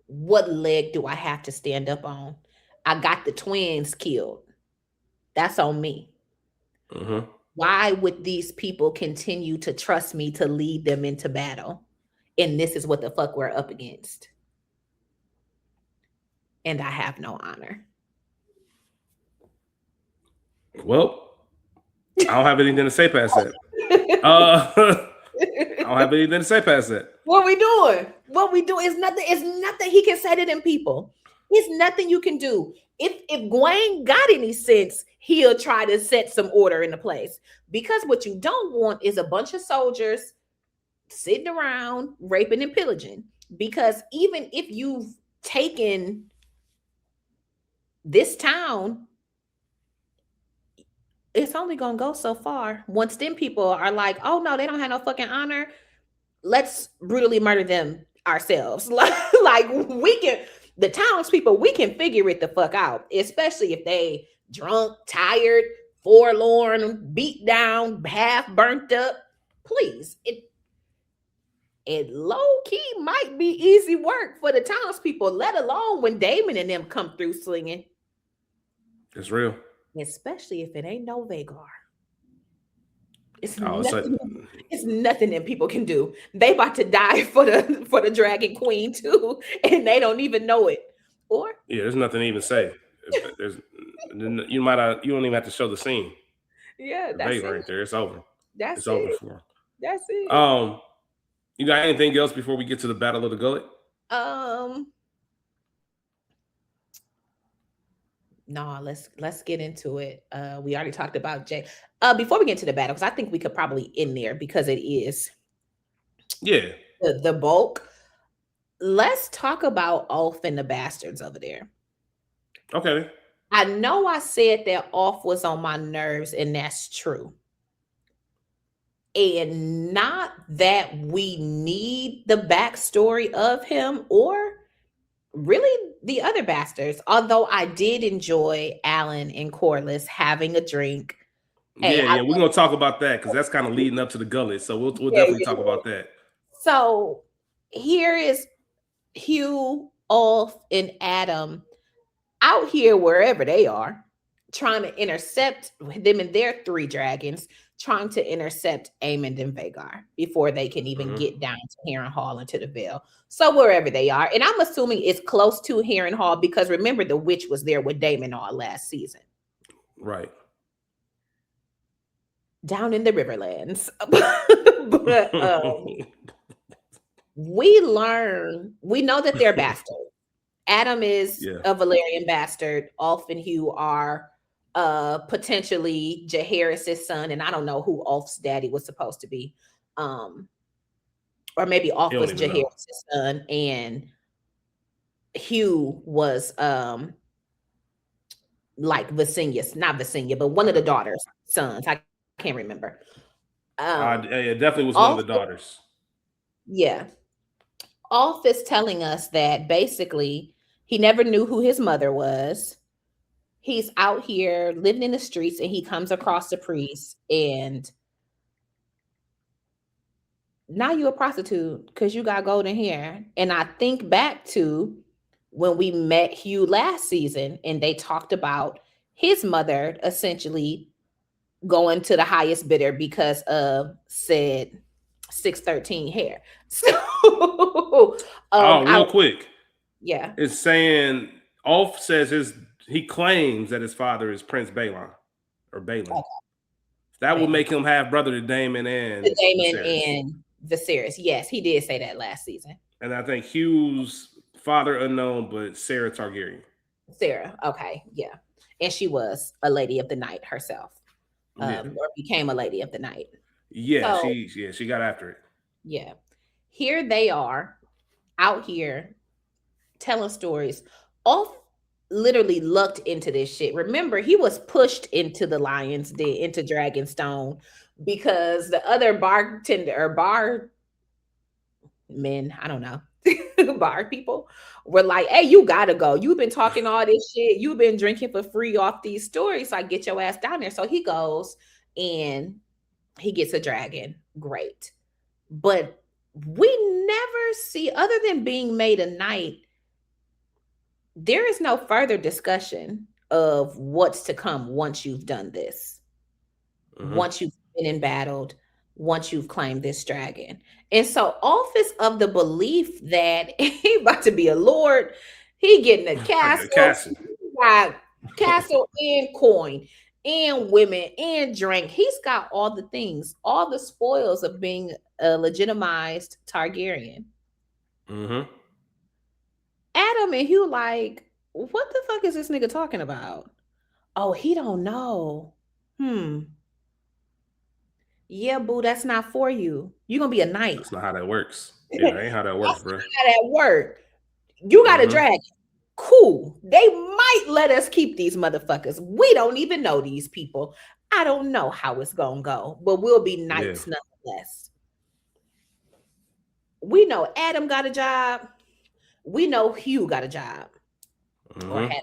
What leg do I have to stand up on? I got the twins killed. That's on me. Mm-hmm. Why would these people continue to trust me to lead them into battle? And this is what the fuck we're up against. And I have no honor. Well, I don't have anything to say past that. I don't have anything to say past that. What we doing? What we doing is nothing. It's nothing he can say to them people. It's nothing you can do. If Gwen got any sense, he'll try to set some order into place. Because what you don't want is a bunch of soldiers sitting around raping and pillaging. Because even if you've taken this town, it's only gonna go so far. Once them people are like, oh no, they don't have no fucking honor, let's brutally murder them ourselves. Like we can, the townspeople, we can figure it the fuck out, especially if they drunk, tired, forlorn, beat down, half burnt up. Please, it low key might be easy work for the townspeople, let alone when Damon and them come through slinging. It's real. Especially if it ain't no Vagar. It's Oh, it's like, nothing. It's nothing that people can do. They about to die for the Dragon Queen too, and they don't even know it. Or yeah, there's nothing to even say. There's you don't even have to show the scene. yeah, The that's bait it. right there. It's over. That's It's over it. for That's him. it. You got anything else before we get to the Battle of the Gullet? Um, no, let's get into it. We already talked about Jay. Before we get into the battle, because I think we could probably end there because it is. Yeah. the bulk. Let's talk about Ulf and the bastards over there. Okay. I know I said that Ulf was on my nerves, and that's true. And not that we need the backstory of him or really the other bastards, although I did enjoy Alan and Corliss having a drink. Hey, Yeah, yeah, we're gonna talk about that because that's kind of leading up to the gullet. So we'll yeah, definitely yeah. talk about that. So here is Hugh, Ulf, and Adam out here wherever they are, trying to intercept them and their three dragons, trying to intercept Aemond and Vagar before they can even Mhm. get down to Heron Hall and to the Vale. So wherever they are, and I'm assuming it's close to Heron Hall because remember the witch was there with Damon all last season, Right. down in the Riverlands. But we know that they're bastards. Adam is Yeah. a Valerian bastard. Ulf and Hugh are potentially Jaehaerys' son, and I don't know who Ulf's daddy was supposed to be. Or maybe You Ulf don't was even know. Jaehaerys' son and Hugh was like Visenius, not Visenya, but one of the daughters' sons. I can't remember. Yeah, it definitely was one of Ulf, the daughters. yeah. Ulf is telling us that basically he never knew who his mother was. He's out here living in the streets and he comes across a priest and now you a prostitute because you got golden hair. And I think back to when we met Hugh last season and they talked about his mother essentially going to the highest bidder because of said 613 hair. So Oh, I real quick, yeah. it's saying Ulf says he claims that his father is Prince Balon or Balin. That would Okay. make him half brother to Damon To and Damon Viserys. and Viserys. Yes, he did say that last season. And I think Hugh's father unknown, but Sarah Targaryen. Sarah. Okay, yeah. And she was a lady of the night herself. Yeah. Or became a lady of the night. Yeah, So she got after it. yeah. Here they are out here telling stories. Ulf literally lucked into this shit. Remember, he was pushed into the lion's den, into Dragonstone, because the other bartender or bar men, I don't know, bar people were like, hey, you gotta go. You've been talking all this shit. You've been drinking for free off these stories. So I get your ass down there. So he goes and he gets a dragon. Great. But we never see, other than being made a knight, there is no further discussion of what's to come once you've done this, Mm-hmm. once you've been embattled, once you've claimed this dragon. And so, office of the belief that he about to be a lord, he getting a I got a castle, castle. he got castle and coin and women and drink. He's got all the things, all the spoils of being a legitimized Targaryen. Mm-hmm. Adam and Hugh like, what the fuck is this nigga talking about? Oh, he don't know. Yeah, boo, that's not for you. You're gonna be a knight. That's not how that works. Yeah, that ain't how that works, That's bro. not how that work. You got a Mm-hmm. dragon. Cool. They might let us keep these motherfuckers. We don't even know these people. I don't know how it's gonna go, but we'll be Yeah. knights nonetheless. We know Adam got a job. We know Hugh got a job or Mm-hmm. had.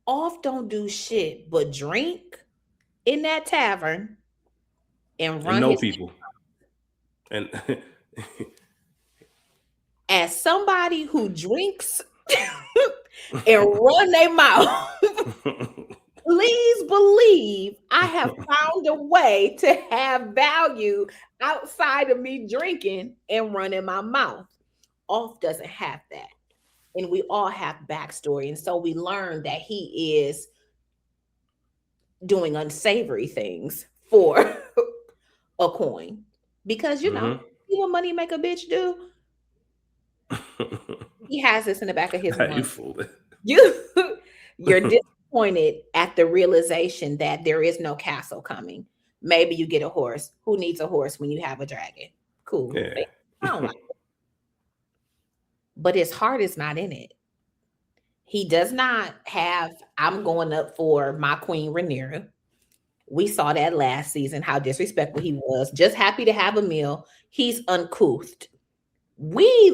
Off don't do shit but drink in that tavern and And run know his people. And as somebody who drinks and run their mouth. Please believe I have found a way to have value outside of me drinking and running my mouth. Off doesn't have that. And we all have backstory. And so we learn that he is doing unsavory things for a coin. Because, mm-hmm. see what money make a bitch do? He has this in the back of his You mind. fooled. You, you're disappointed at the realization that there is no castle coming. Maybe you get a horse. Who needs a horse when you have a dragon? Cool. Yeah. I don't like, but his heart is not in it. He does not have, I'm going up for my queen Rhaenyra. We saw that last season, how disrespectful he was. Just happy to have a meal. He's uncouth. We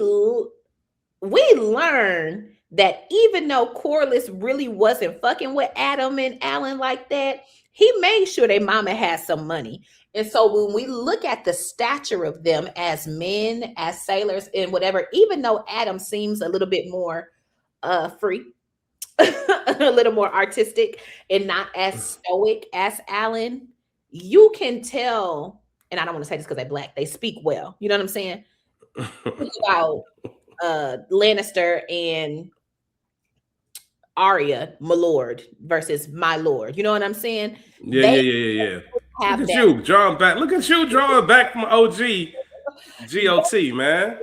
we learn that even though Corliss really wasn't fucking with Adam and Alan like that, he made sure their mama had some money. And so when we look at the stature of them as men, as sailors, and whatever, even though Adam seems a little bit more free, a little more artistic, and not as stoic as Alan, you can tell. And I don't want to say this because they're black; they speak well. You know what I'm saying? Think about Lannister and Arya, my lord, versus my lord. You know what I'm saying? Yeah, They yeah, yeah, yeah, yeah. Look have at that. you drawing back. Look at you drawing back from OG GOT, man.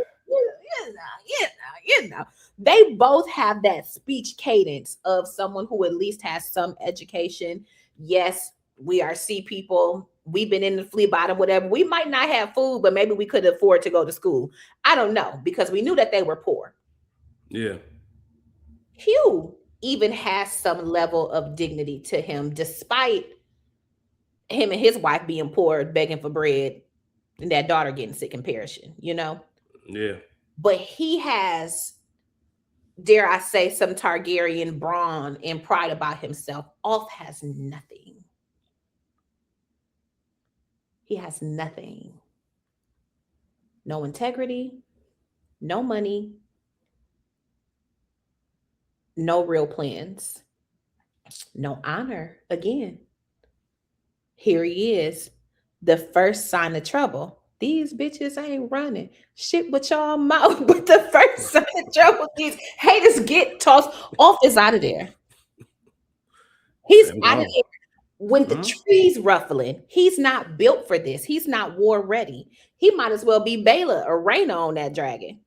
You know, they both have that speech cadence of someone who at least has some education. Yes, we are sea people. We've been in the flea bottom, whatever. We might not have food, but maybe we could afford to go to school. I don't know because we knew that they were poor. Yeah. Hugh even has some level of dignity to him, despite him and his wife being poor, begging for bread, and that daughter getting sick and perishing, you know? Yeah. But he has, dare I say, some Targaryen brawn and pride about himself. Off has nothing. He has nothing. No integrity, no money, no real plans, no honor. Again, here he is, the first sign of trouble. These bitches ain't running shit with y'all mouth, but the first sign of trouble, these haters get tossed off, is out of there. He's I'm out of gone. there. When the Mhm. trees ruffling, he's not built for this. He's not war ready. He might as well be Baylor or Rayna on that dragon.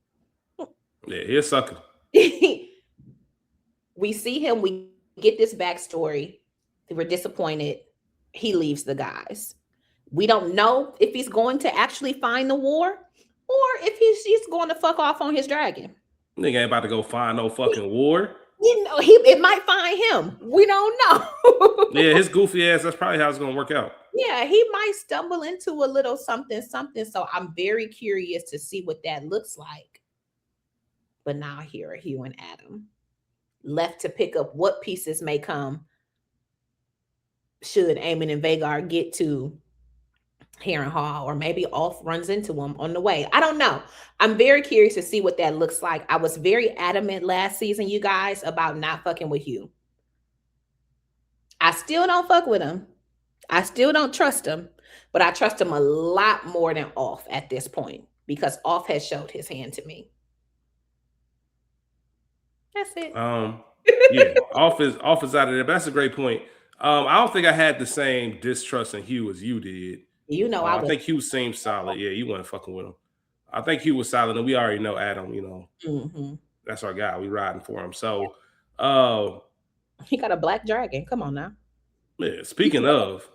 Yeah, he's sucker. We see him, we get this backstory. We're disappointed. He leaves the guys. We don't know if he's going to actually find the war or if he's just going to fuck off on his dragon. Nigga ain't about to go find no fucking war. You know, he it might find him. We don't know. Yeah, his goofy ass, that's probably how it's gonna work out. Yeah, he might stumble into a little something, something. So I'm very curious to see what that looks like. But now here are Hugh and Adam left to pick up what pieces may come should Aemon and Vagar get to Harrenhal, or maybe Ulf runs into him on the way. I don't know. I'm very curious to see what that looks like. I was very adamant last season, you guys, about not fucking with Hugh. I still don't fuck with him. I still don't trust him, but I trust him a lot more than Ulf at this point because Ulf has showed his hand to me. That's it. Yeah, off is out of there. But that's a great point. I don't think I had the same distrust in Hugh as you did. You know, I I was. think Hugh seemed solid. Yeah, you weren't fucking with him. I think Hugh was solid, and we already know Adam. Mhm. That's our guy. We riding for him. So, He got a black dragon. Come on now. yeah, speaking of,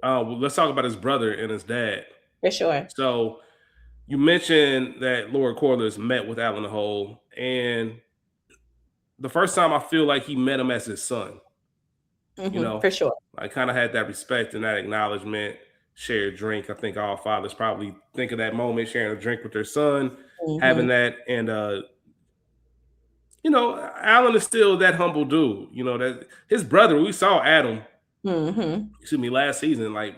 well, let's talk about his brother and his dad. For sure. So, you mentioned that Lord Corliss met with Alan the Whole, and the first time I feel like he met him as his son. For sure. I kind of had that respect and that acknowledgement, shared drink. I think all fathers probably think of that moment, sharing a drink with their son, having Mhm. that. And, Alan is still that humble dude. That his brother, we saw Adam, Mhm. last season, like,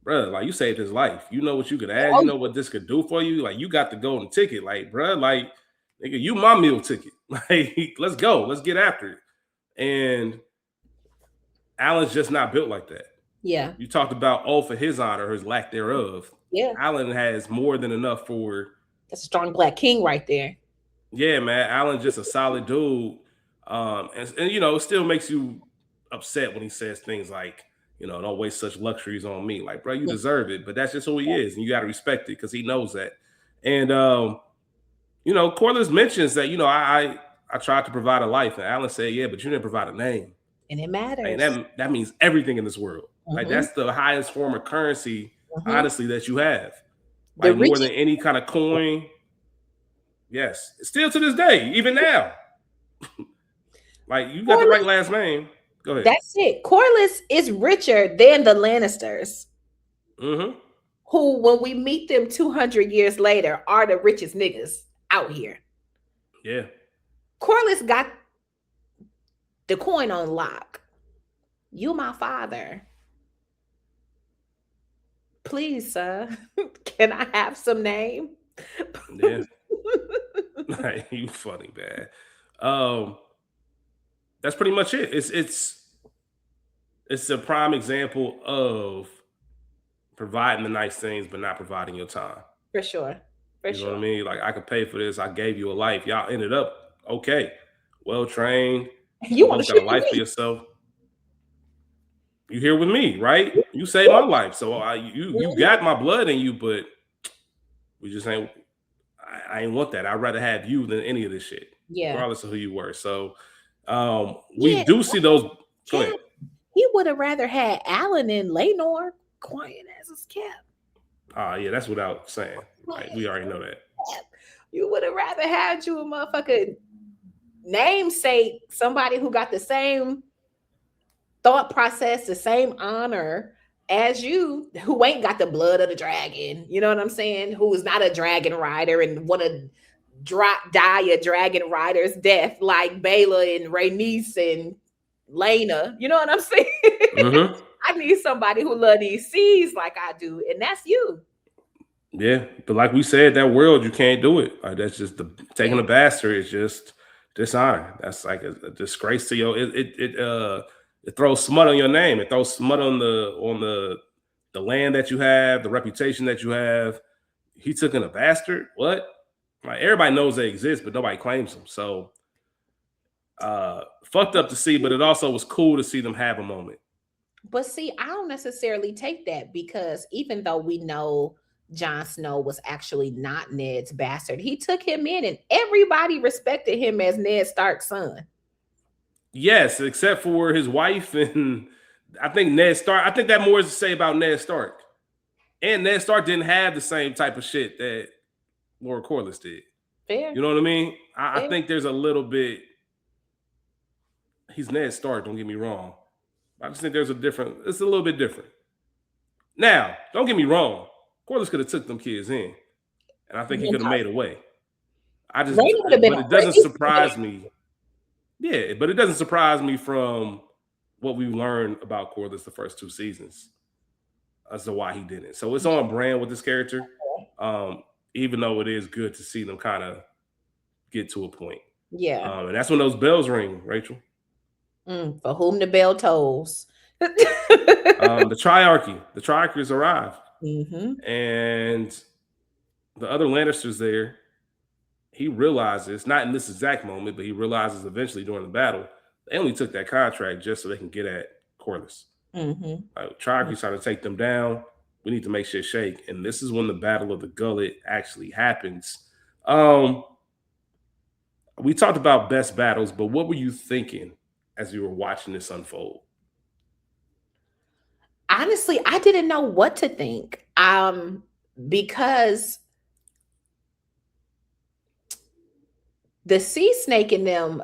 bro, like you saved his life. You know what you could add. You Oh, know what this could do for you. Like, you got the golden ticket. Like, bro, like, nigga, you my meal ticket. Like, let's go. Let's get after it. And Alan's just not built like that. yeah. You talked about all for his honor, his lack thereof. Yeah. Alan has more than enough for. That's a strong black king right there. Yeah, man. Alan's just a solid dude. And it still makes you upset when he says things like, don't waste such luxuries on me. Like, bro, you deserve it. But that's just who he is. And you got to respect it because he knows that. And, Corliss mentions that, I tried to provide a life. And Alan said, yeah, but you didn't provide a name. And it Like, matters. that means everything in this world. Like, Mhm. that's the highest form of currency, Mhm. honestly, that you have. The like more richest. than any kind of coin. Yes, still to this day, even now. Like you got the right Corlys, last name. Go ahead. that's it. Corlys is richer than the Lannisters, Mm-hmm. who, when we meet them 200 years later, are the richest niggas out here. Yeah. Corlys got the coin on lock. You my father. Please, sir. Can I have some name? Yeah. You funny, man. Um, that's pretty much it. It's a prime example of providing the nice things but not providing your time. For sure. For You know what I sure. mean? Like I could pay for this. I gave you a life. Y'all ended up okay, well trained. You You want to both got a shit with life for me? yourself. You here with me, right? You saved my life, so you Mhm. got my blood in you, but we just ain't. I ain't want that. I'd rather have you than any of this shit, Yeah. regardless of who you were. So we Yeah. do see those. Go ahead. Cap. He would have rather had Alan and Lenore. Quiet as his cap. Yeah, that's without saying. Like we already know that. You would have rather had you a motherfucking namesake, somebody who got the same thought process, the same honor as you, who ain't got the blood of the dragon. You know what I'm saying? Who is not a dragon rider and want to die a dragon rider's death like Bela and Rhaenys and Lena. You know what I'm saying? Mm-hmm. I need somebody who love these seas like I do, and that's you. Yeah, but like we said, that world you can't do it. Like that's just the taking a Yeah. bastard is just dishonor. That's like a disgrace to your. It throws smut on your name. It throws smut on the land that you have, the reputation that you have. He took in a bastard. What? Like everybody knows they exist, but nobody claims them. So fucked up to see, but it also was cool to see them have a moment. But see, I don't necessarily take that because even though we know Jon Snow was actually not Ned's bastard, he took him in and everybody respected him as Ned Stark's son. Yes, except for his wife and I think Ned Stark. I think that more is to say about Ned Stark. And Ned Stark didn't have the same type of shit that Lord Corliss did. Fair, You know what I mean? I fair. think there's a little bit. He's Ned Stark. Don't get me wrong. I just think there's a different. It's a little bit different. Now, don't get me wrong. Corliss could have took them kids in, and I think he could have made a way. I just, Rainy would have been but a it doesn't Rainy surprise me. Yeah, but it doesn't surprise me from what we learned about Corliss the first two seasons as to why he didn't. So it's on brand with this character. Um, even though it is good to see them kind of get to a point. Yeah. And that's when those bells ring, Rachel. For whom the bell tolls. The triarchy has arrived. Mm-hmm. And the other Lannisters there, he realizes, not in this exact moment, but he realizes eventually during the battle, they only took that contract just so they can get at Corliss. Mm-hmm. Triarchy's trying to take them down. We need to make shit shake. And this is when the Battle of the Gullet actually happens. We talked about best battles, but what were you thinking as you were watching this unfold? Honestly, I didn't know what to think. Because the sea snake in them,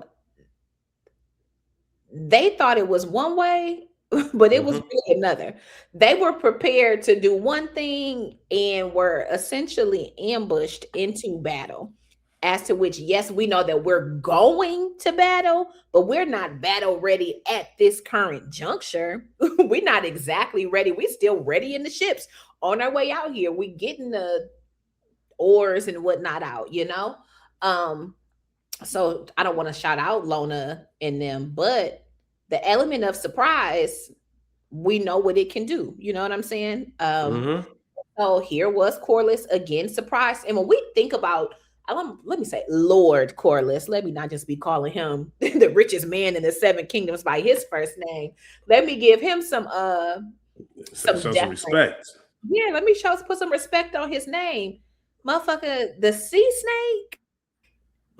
they thought it was one way, but it was Mm-hmm. really another. They were prepared to do one thing and were essentially ambushed into battle. As to which, yes, we know that we're going to battle, but we're not battle ready at this current juncture. We're not exactly ready. We're still ready in the ships on our way out here. We getting the oars and whatnot out, you know? Um, so I don't want to shout out Lona and them, but the element of surprise, we know what it can do. You know what I'm saying? Mm-hmm. So here was Corliss again, surprised. And when we think about, let me say Lord Corliss, let me not just be calling him the richest man in the seven kingdoms by his first name. Let me give him some Show some deference. respect. Yeah, let me put some respect on his name. Motherfucker, the sea snake.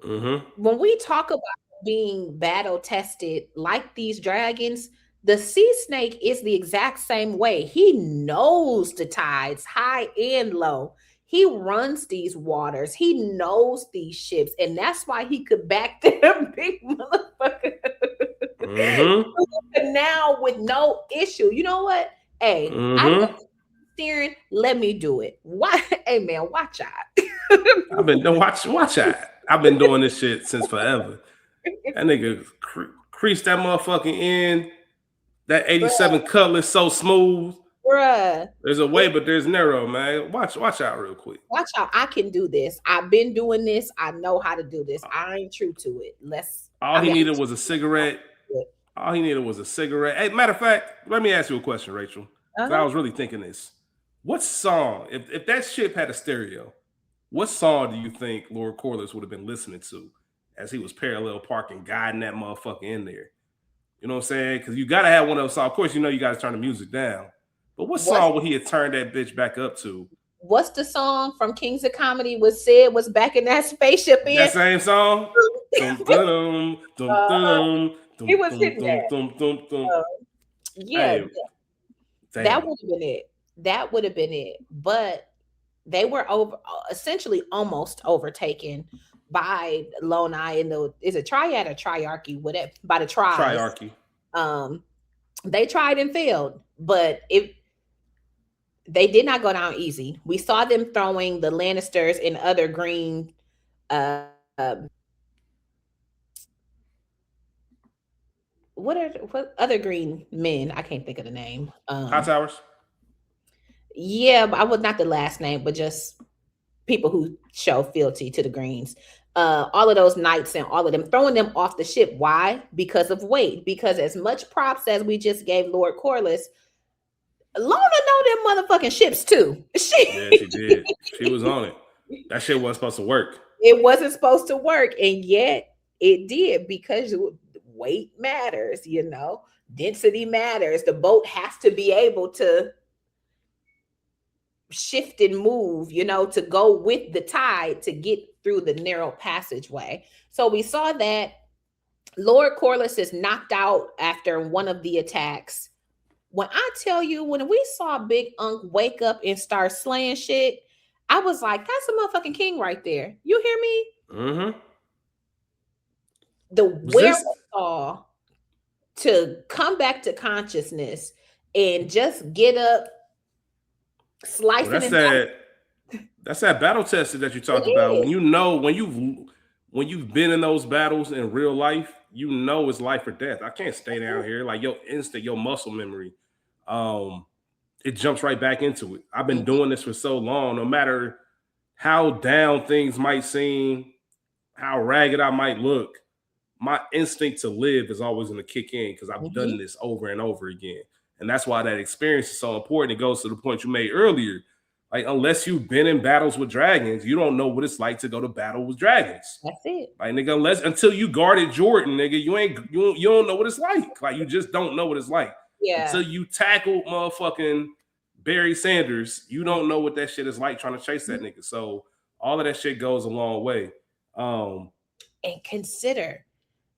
Mm-hmm. When we talk about being battle tested like these dragons, the sea snake is the exact same way. He knows the tides, high and low. He runs these waters. He knows these ships, and that's why he could back them big motherfucker Mm-hmm. now with no issue. You know what? Hey, I know Mm-hmm. steering. Let me do it. Why? Hey man, watch out. I've been watch out. I've been doing this shit since forever. That nigga creased that motherfucking end. That 87 cutlass so smooth. Bruh. There's a way, but there's narrow, man. Watch out real quick. Watch out. I can do this. I've been doing this. I know how to do this. I ain't true to it. All I he mean, needed was a cigarette. All he needed was a cigarette. Hey, matter of fact, let me ask you a question, Rachel. Because I was really thinking this. What song, if that ship had a stereo, what song do you think Lord Corliss would have been listening to as he was parallel parking, guiding that motherfucker in there? You know what I'm saying? Because you got to have one of those songs. Of course, you know you got to turn the music down. But what song would he have turned that bitch back up to? What's the song from Kings of Comedy was said was back in that spaceship in? That same song? Dum, dum, dum, dum, he was hitting that. Yeah, hey, that would have been it. That would have been it. But they were essentially almost overtaken by Lonai and is it triad or triarchy? Whatever, by the tribes. Triarchy. They tried and failed, but they did not go down easy. We saw them throwing the Lannisters and other green what other green men? I can't think of the name. High Towers. Yeah, but I was not the last name, but just people who show fealty to the greens. All of those knights and all of them throwing them off the ship. Why? Because of weight. Because as much props as we just gave Lord Corliss, Lona know them motherfucking ships too. Yeah, she did. She was on it. That shit wasn't supposed to work. It wasn't supposed to work, and yet it did because weight matters, density matters. The boat has to be able to shift and move, to go with the tide to get through the narrow passageway. So we saw that Lord Corliss is knocked out after one of the attacks. When I tell you, when we saw Big Unk wake up and start slaying shit, I was like, that's a motherfucking king right there. You hear me? Mm-hmm. The wherewithal to come back to consciousness and just get up, slicing that's that battle tested that you talked about. When when you've been in those battles in real life, it's life or death. I can't stay down here. Like your instinct, your muscle memory, it jumps right back into it. I've been doing this for so long. No matter how down things might seem, how ragged I might look, my instinct to live is always going to kick in because I've done this over and over again. And that's why that experience is so important. It goes to the point you made earlier. Like, unless you've been in battles with dragons, you don't know what it's like to go to battle with dragons. That's it. Like, nigga, until you guarded Jordan, nigga, you don't know what it's like. Like, you just don't know what it's like. Yeah. Until you tackle motherfucking Barry Sanders, you don't know what that shit is like trying to chase that nigga. So all of that shit goes a long way. And consider,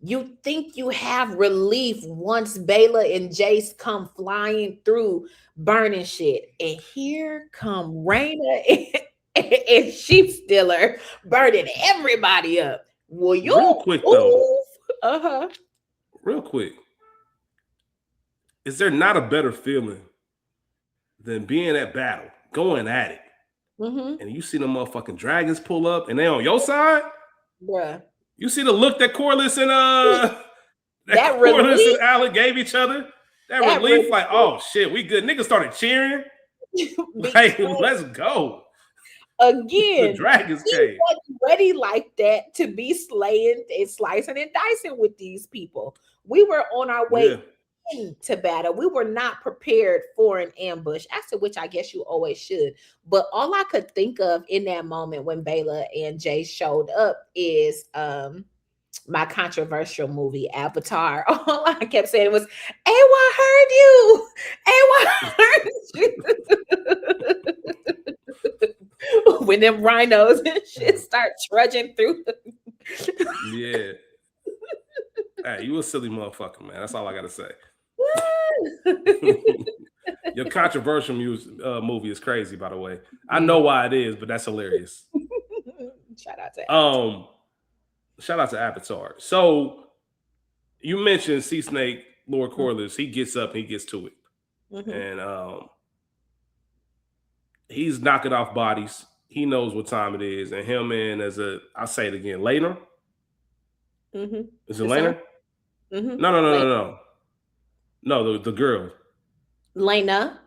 you think you have relief once Bela and Jace come flying through burning shit. And here come Raynyra and Sheep Stealer burning everybody up. Well, you real quick though. Real quick. Is there not a better feeling than being at battle, going at it, and you see the motherfucking dragons pull up and they on your side? Bruh. You see the look that Corliss and Corliss and Alec gave each other? That relief, like, oh shit, we good. Niggas started cheering. Like, let's go. Again, the dragons came. Wasn't ready like that to be slaying and slicing and dicing with these people. We were on our way into battle. We were not prepared for an ambush, as to which I guess you always should. But all I could think of in that moment when Bela and Jay showed up is my controversial movie Avatar. All I kept saying was, "Awa heard you. Awa heard you." When them rhinos and shit start trudging through. Yeah. Hey, you a silly motherfucker, man. That's all I gotta say. Your controversial movie is crazy, by the way. I know Mhm. why it is, but that's hilarious. Shout out to Avatar. Um, Shout out to Avatar. So you mentioned Sea Snake, Lord Corliss. He gets up and he gets to it, Mm-hmm. and he's knocking off bodies. He knows what time it is, and him and I'll say it again, Later. Mm-hmm. Is it The son. Later? Mm-hmm. No, no, no, Lane. no, no. No, the girl, Lena.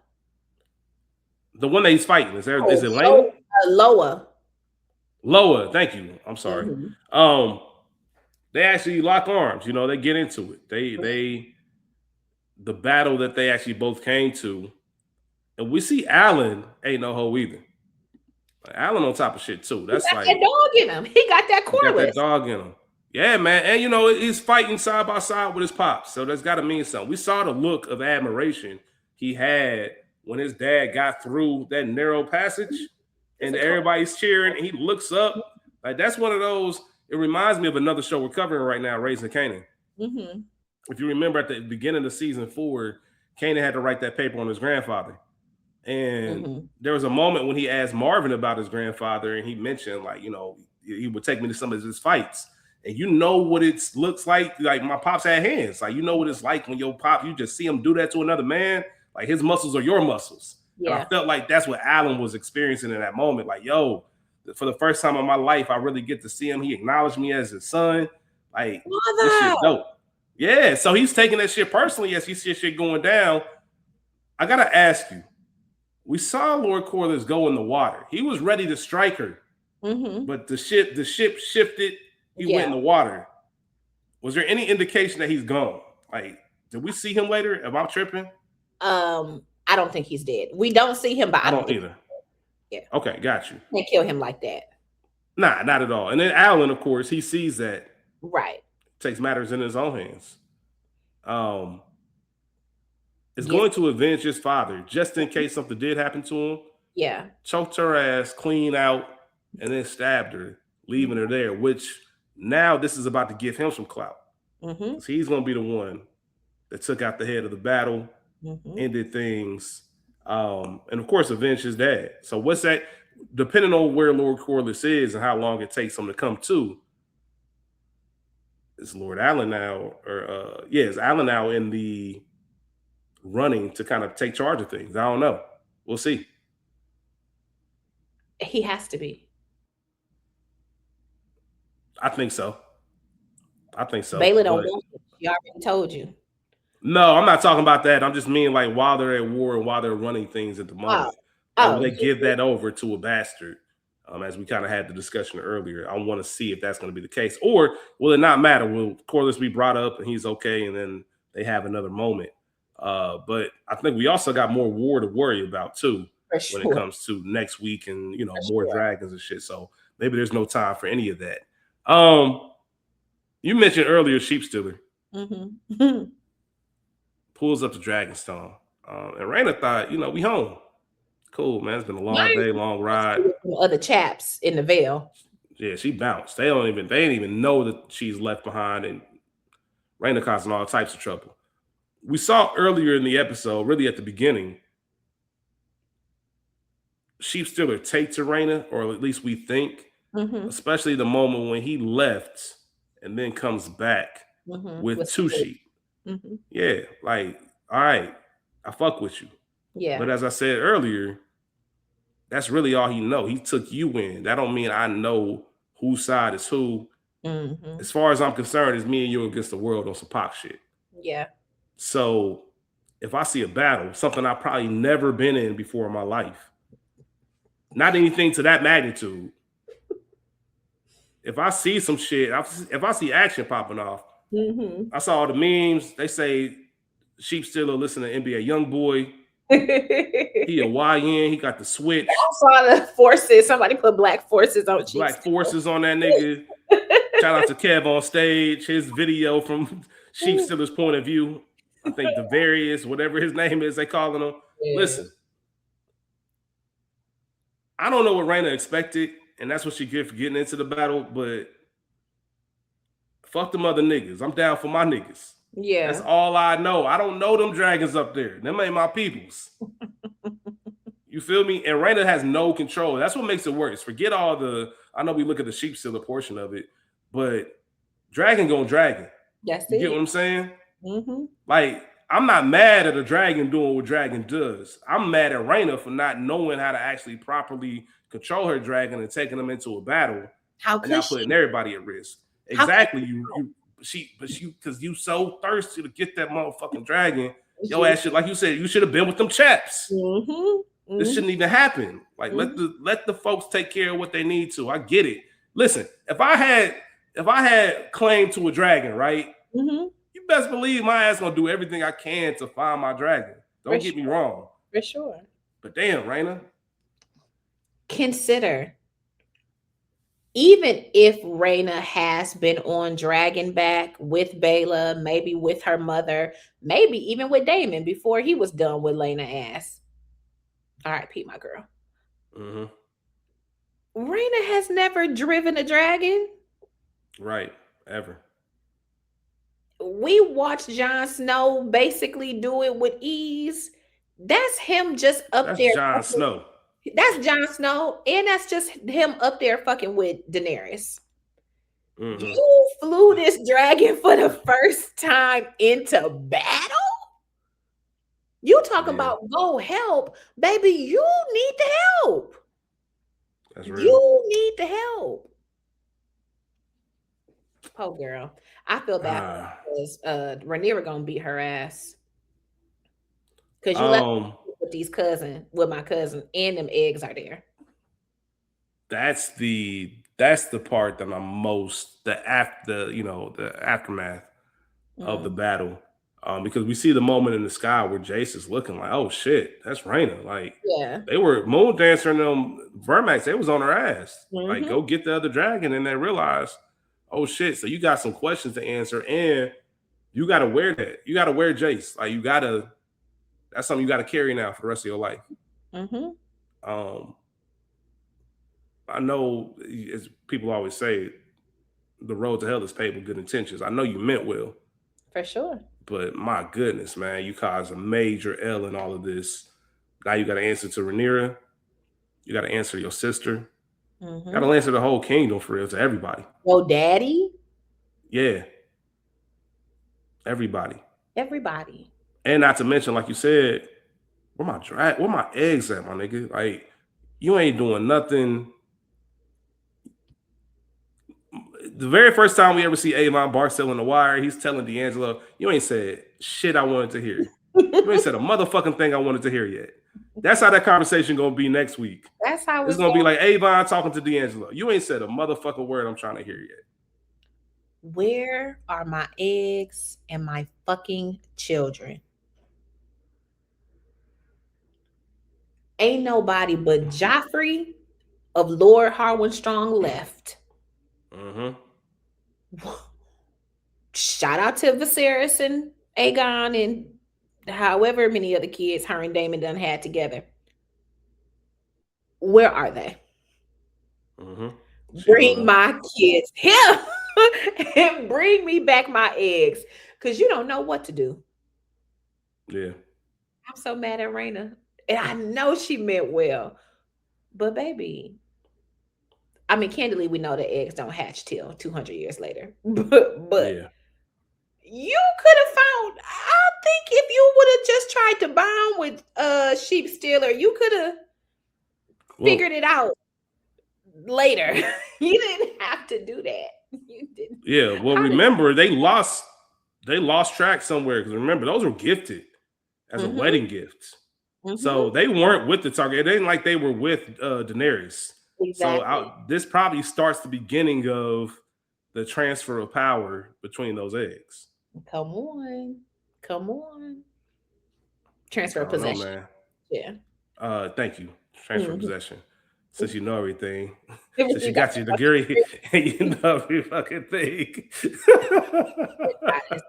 the one that he's fighting. Is Oh, it Lena? Loa. Loa. Thank you. I'm sorry. Mm-hmm. Um, they actually lock arms. You know, they get into it. They the battle that they actually both came to, and we see Alan ain't no hoe either. Like, Alan on top of shit too. He That's got that like dog in him. He got that he got that Corliss. dog in him. Yeah, man. And you know, he's fighting side by side with his pops. So that's gotta mean something. We saw the look of admiration he had when his dad got through that narrow passage It's and a Taurus. everybody's cheering and he looks up. Like that's one of those. It reminds me of another show we're covering right now, Raising Canaan. Mm-hmm. If you remember at the beginning of season 4, Canaan had to write that paper on his grandfather. And Mm-hmm. there was a moment when he asked Marvin about his grandfather, and he mentioned, like, you know, he would take me to some of his fights. And you know what it looks like. Like, my pops had hands. Like, you know what it's like when your pop, you just see him do that to another man. Like, his muscles are your muscles. And I Yeah. felt like that's what Alan was experiencing in that moment. Like, yo, for the first time in my life, I really get to see him. He acknowledged me as his son. Like, this Mother. shit dope. Yeah, so he's taking that shit personally as he sees shit going down. I gotta ask you, we saw Lord Corliss go in the water. He was ready to strike her, Mm-hmm. but the ship shifted. He went in Yeah. the water. Was there any indication that he's gone? Like, did we see him later? Am I tripping? I don't think he's dead. We don't see him, but I I don't don't think either. yeah. Okay, got you. They kill him like that. Nah, not at all. And then Alan, of course, he sees that, Right. takes matters in his own hands. Is Yes. going to avenge his father just in case something did happen to him. Yeah. Choked her ass clean out and then stabbed her, leaving her there, which now this is about to give him some clout. Mm-hmm. He's going to be the one that took out the head of the battle, Mm-hmm. ended things, and of course, avenged his dad. So what's that? Depending on where Lord Corliss is and how long it takes him to come to, is Lord Allen now, or is Allen now in the running to kind of take charge of things? I don't know. We'll see. He has to be. I think so. I think so. Bailey don't But want it. She already told you. no, I'm not talking about that. I'm just meaning like while they're at war and while they're running things at the Oh, moment. Like, will oh, they give that over to a bastard? As we kind of had the discussion earlier, I want to see if that's going to be the case, or will it not matter? Will Corliss be brought up and he's okay, and then they have another moment? But I think we also got more war to worry about too for when it sure. comes to next week, and you know For more sure. dragons and shit. So maybe there's no time for any of that. You mentioned earlier Sheep Stealer Mm-hmm. pulls up to Dragonstone, and Raynyra thought, you know, we home. Cool, man. It's been a long day, long ride. Other chaps in the Veil. Yeah, she bounced. They didn't even know that she's left behind, and Raynyra causing all types of trouble. We saw earlier in the episode, really at the beginning, Sheep Stealer take to Raynyra, or at least we think, Mm-hmm. especially the moment when he left and then comes back Mm-hmm. with two sheep. Mm-hmm. Yeah, like, all right, I fuck with you. Yeah. But as I said earlier, that's really all he know. He took you in. That don't mean I know whose side is who. Mm-hmm. As far as I'm concerned, it's me and you against the world on some Pac shit. Yeah. So if I see a battle, something I've probably never been in before in my life, not anything to that magnitude. If I see some shit, if I see action popping off, Mm-hmm. I saw all the memes. They say Sheep Stealer listen to NBA Youngboy. He a YN. He got the switch. I saw the forces. Somebody put black forces on Sheep Black Stealer. forces on that nigga. Shout out to Kev on stage. His video from Sheep Stealer's point of view. I think the various, whatever his name is, they calling him. Yeah. Listen, I don't know what Raynyra expected, and that's what she get for getting into the battle, but fuck them other niggas. I'm down for my niggas. That's Yeah. all I know. I don't know them dragons up there. Them ain't my peoples. You feel me? And Rayna has no control. That's what makes it worse. Forget all the. I know we look at the sheep stealer portion of it, but dragon gonna dragon. That's You get what it. I'm saying? Mm-hmm. Like, I'm not mad at a dragon doing what dragon does. I'm mad at Rayna for not knowing how to actually properly control her dragon and taking them into a battle How and could not she? putting everybody at risk. How could Exactly. Because you so thirsty to get that motherfucking dragon. Yo she? ass shit, like you said, you should have been with them chaps. Mm-hmm. This Mm-hmm. shouldn't even happen. Like, Mm-hmm. let the folks take care of what they need to. I get it. Listen, if I had claim to a dragon, right? Mm-hmm. You best believe my ass gonna do everything I can to find my dragon. For Don't get me sure. wrong. For sure. But damn, Rayna. Consider, even if Rayna has been on Dragonback with Bayla, maybe with her mother, maybe even with Damon before he was done with Lena ass. All right, Pete, my girl. Mm-hmm. Rayna has never driven a dragon. Right. Ever. We watched Jon Snow basically do it with ease. That's him just up That's there. Jon Snow. That's Jon Snow, and that's just him up there fucking with Daenerys. Mm-hmm. You flew this dragon for the first time into battle? You talk Yeah, about go help, baby. You need the help. that's real. You need the help. Oh, girl. I feel bad Ah. because Rhaenyra gonna beat her ass. Because you left Um, with my cousin, and them eggs are there. that's the part that I'm most the aftermath of the Mm, battle. Because we see the moment in the sky where Jace is looking like, oh shit, that's Rayna. Like, yeah. they were Moon Dancer and them Vermax, they was on her ass. Like, Hmm. go get the other dragon, and they realized, oh shit. So you got some questions to answer, and you gotta wear that. You gotta wear Jace. Like, that's something you gotta carry now for the rest of your life. Hmm. Um, I know, as people always say, the road to hell is paved with good intentions. I know you meant well, For sure. but my goodness, man, you caused a major L in all of this. Now you got to answer to Rhaenyra. You got to answer your sister. You got Hmm. to answer the whole kingdom for real, to everybody. Well, daddy, Yeah, everybody. everybody. And not to mention, like you said, where my eggs at, my nigga? Like, you ain't doing nothing. The very first time we ever see Avon Barcel in the wire, he's telling D'Angelo, you ain't said shit I wanted to hear. You ain't said a motherfucking thing I wanted to hear yet. That's how that conversation gonna be next week. That's how It's it's gonna be going. like Avon talking to D'Angelo. You ain't said a motherfucking word I'm trying to hear yet. Where are my eggs and my fucking children? Ain't nobody but Joffrey of Lord Harwin Strong left. Mm-hmm. Shout out to Viserys and Aegon and however many other kids her and Damon done had together. Where are they? Mm-hmm. She don't Bring know. my kids here and bring me back my eggs. Cause you don't know what to do. Yeah. I'm so mad at Raina. And I know she meant well. But baby, I mean, candidly, we know the eggs don't hatch till 200 years later. But Yeah. you could have found. I think if you would have just tried to bond with Sheep Stealer, you could have Well, figured it out later. You didn't have to do that. You didn't. yeah. Well, How did? remember they lost track somewhere because remember those were gifted as a Mm-hmm. wedding gift. Mm-hmm. So they weren't with the target. It ain't like they were with Daenerys. So Exactly. this probably starts the beginning of the transfer of power between those eggs. Come on. Come on. I Transfer of don't know, possession. man. Yeah. Thank you. Transfer Mm-hmm. possession. Since you know everything, since You you got got the your fucking degree and you know every fucking thing. goddess.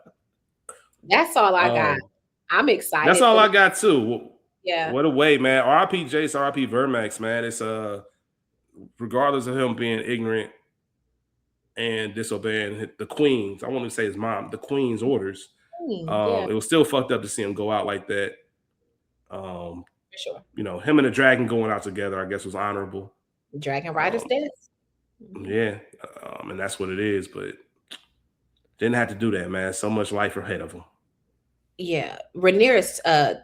That's all I got. I'm That's excited all for I the got too. yeah. What a way, man. RIP Jace, RIP Vermax, man. It's regardless of him being ignorant and disobeying the queen's, I want to say his mom, the queen's orders. Yeah, It was still fucked up to see him go out like that. for sure. Him and the dragon going out together, I guess, was honorable. Dragon Rider's Um, death. Mhm. yeah, and that's what it is. But didn't have to do that, man. So much life ahead of him. Yeah, Rhaenyra's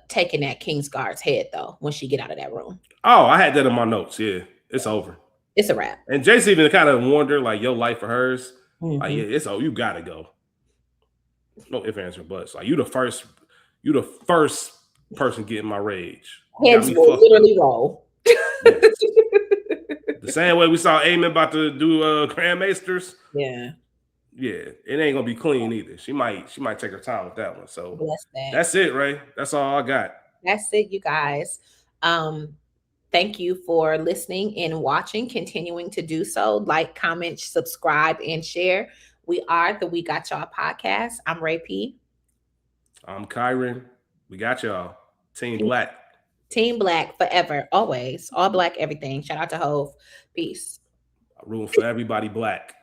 taking that Kingsguard's head though when she get out of that room. Oh, I had that in my notes. Yeah, it's over. It's a wrap. And Jason even kind of wondered, like, your life or hers. Like, yeah, Mm-hmm. it's you gotta go. No ifs, ands, or buts. Like, you the first person getting my rage. You got Heads me will fucked up. literally roll. Yes. The same way we saw Aemon about to do Grand Maesters. Yeah, Yeah, it ain't gonna be clean either. She might take her time with that one. So bless that. that's it, Ray. That's all I got. That's it, you guys. Um, thank you for listening and watching. Continuing to do so. Like, comment, subscribe, and share. We are the We Got Y'all podcast. I'm Ray P. I'm Kieron. We got y'all. Team Peace. Black. Team Black forever, always. All black, everything. Shout out to Hove. Peace. I room for everybody black.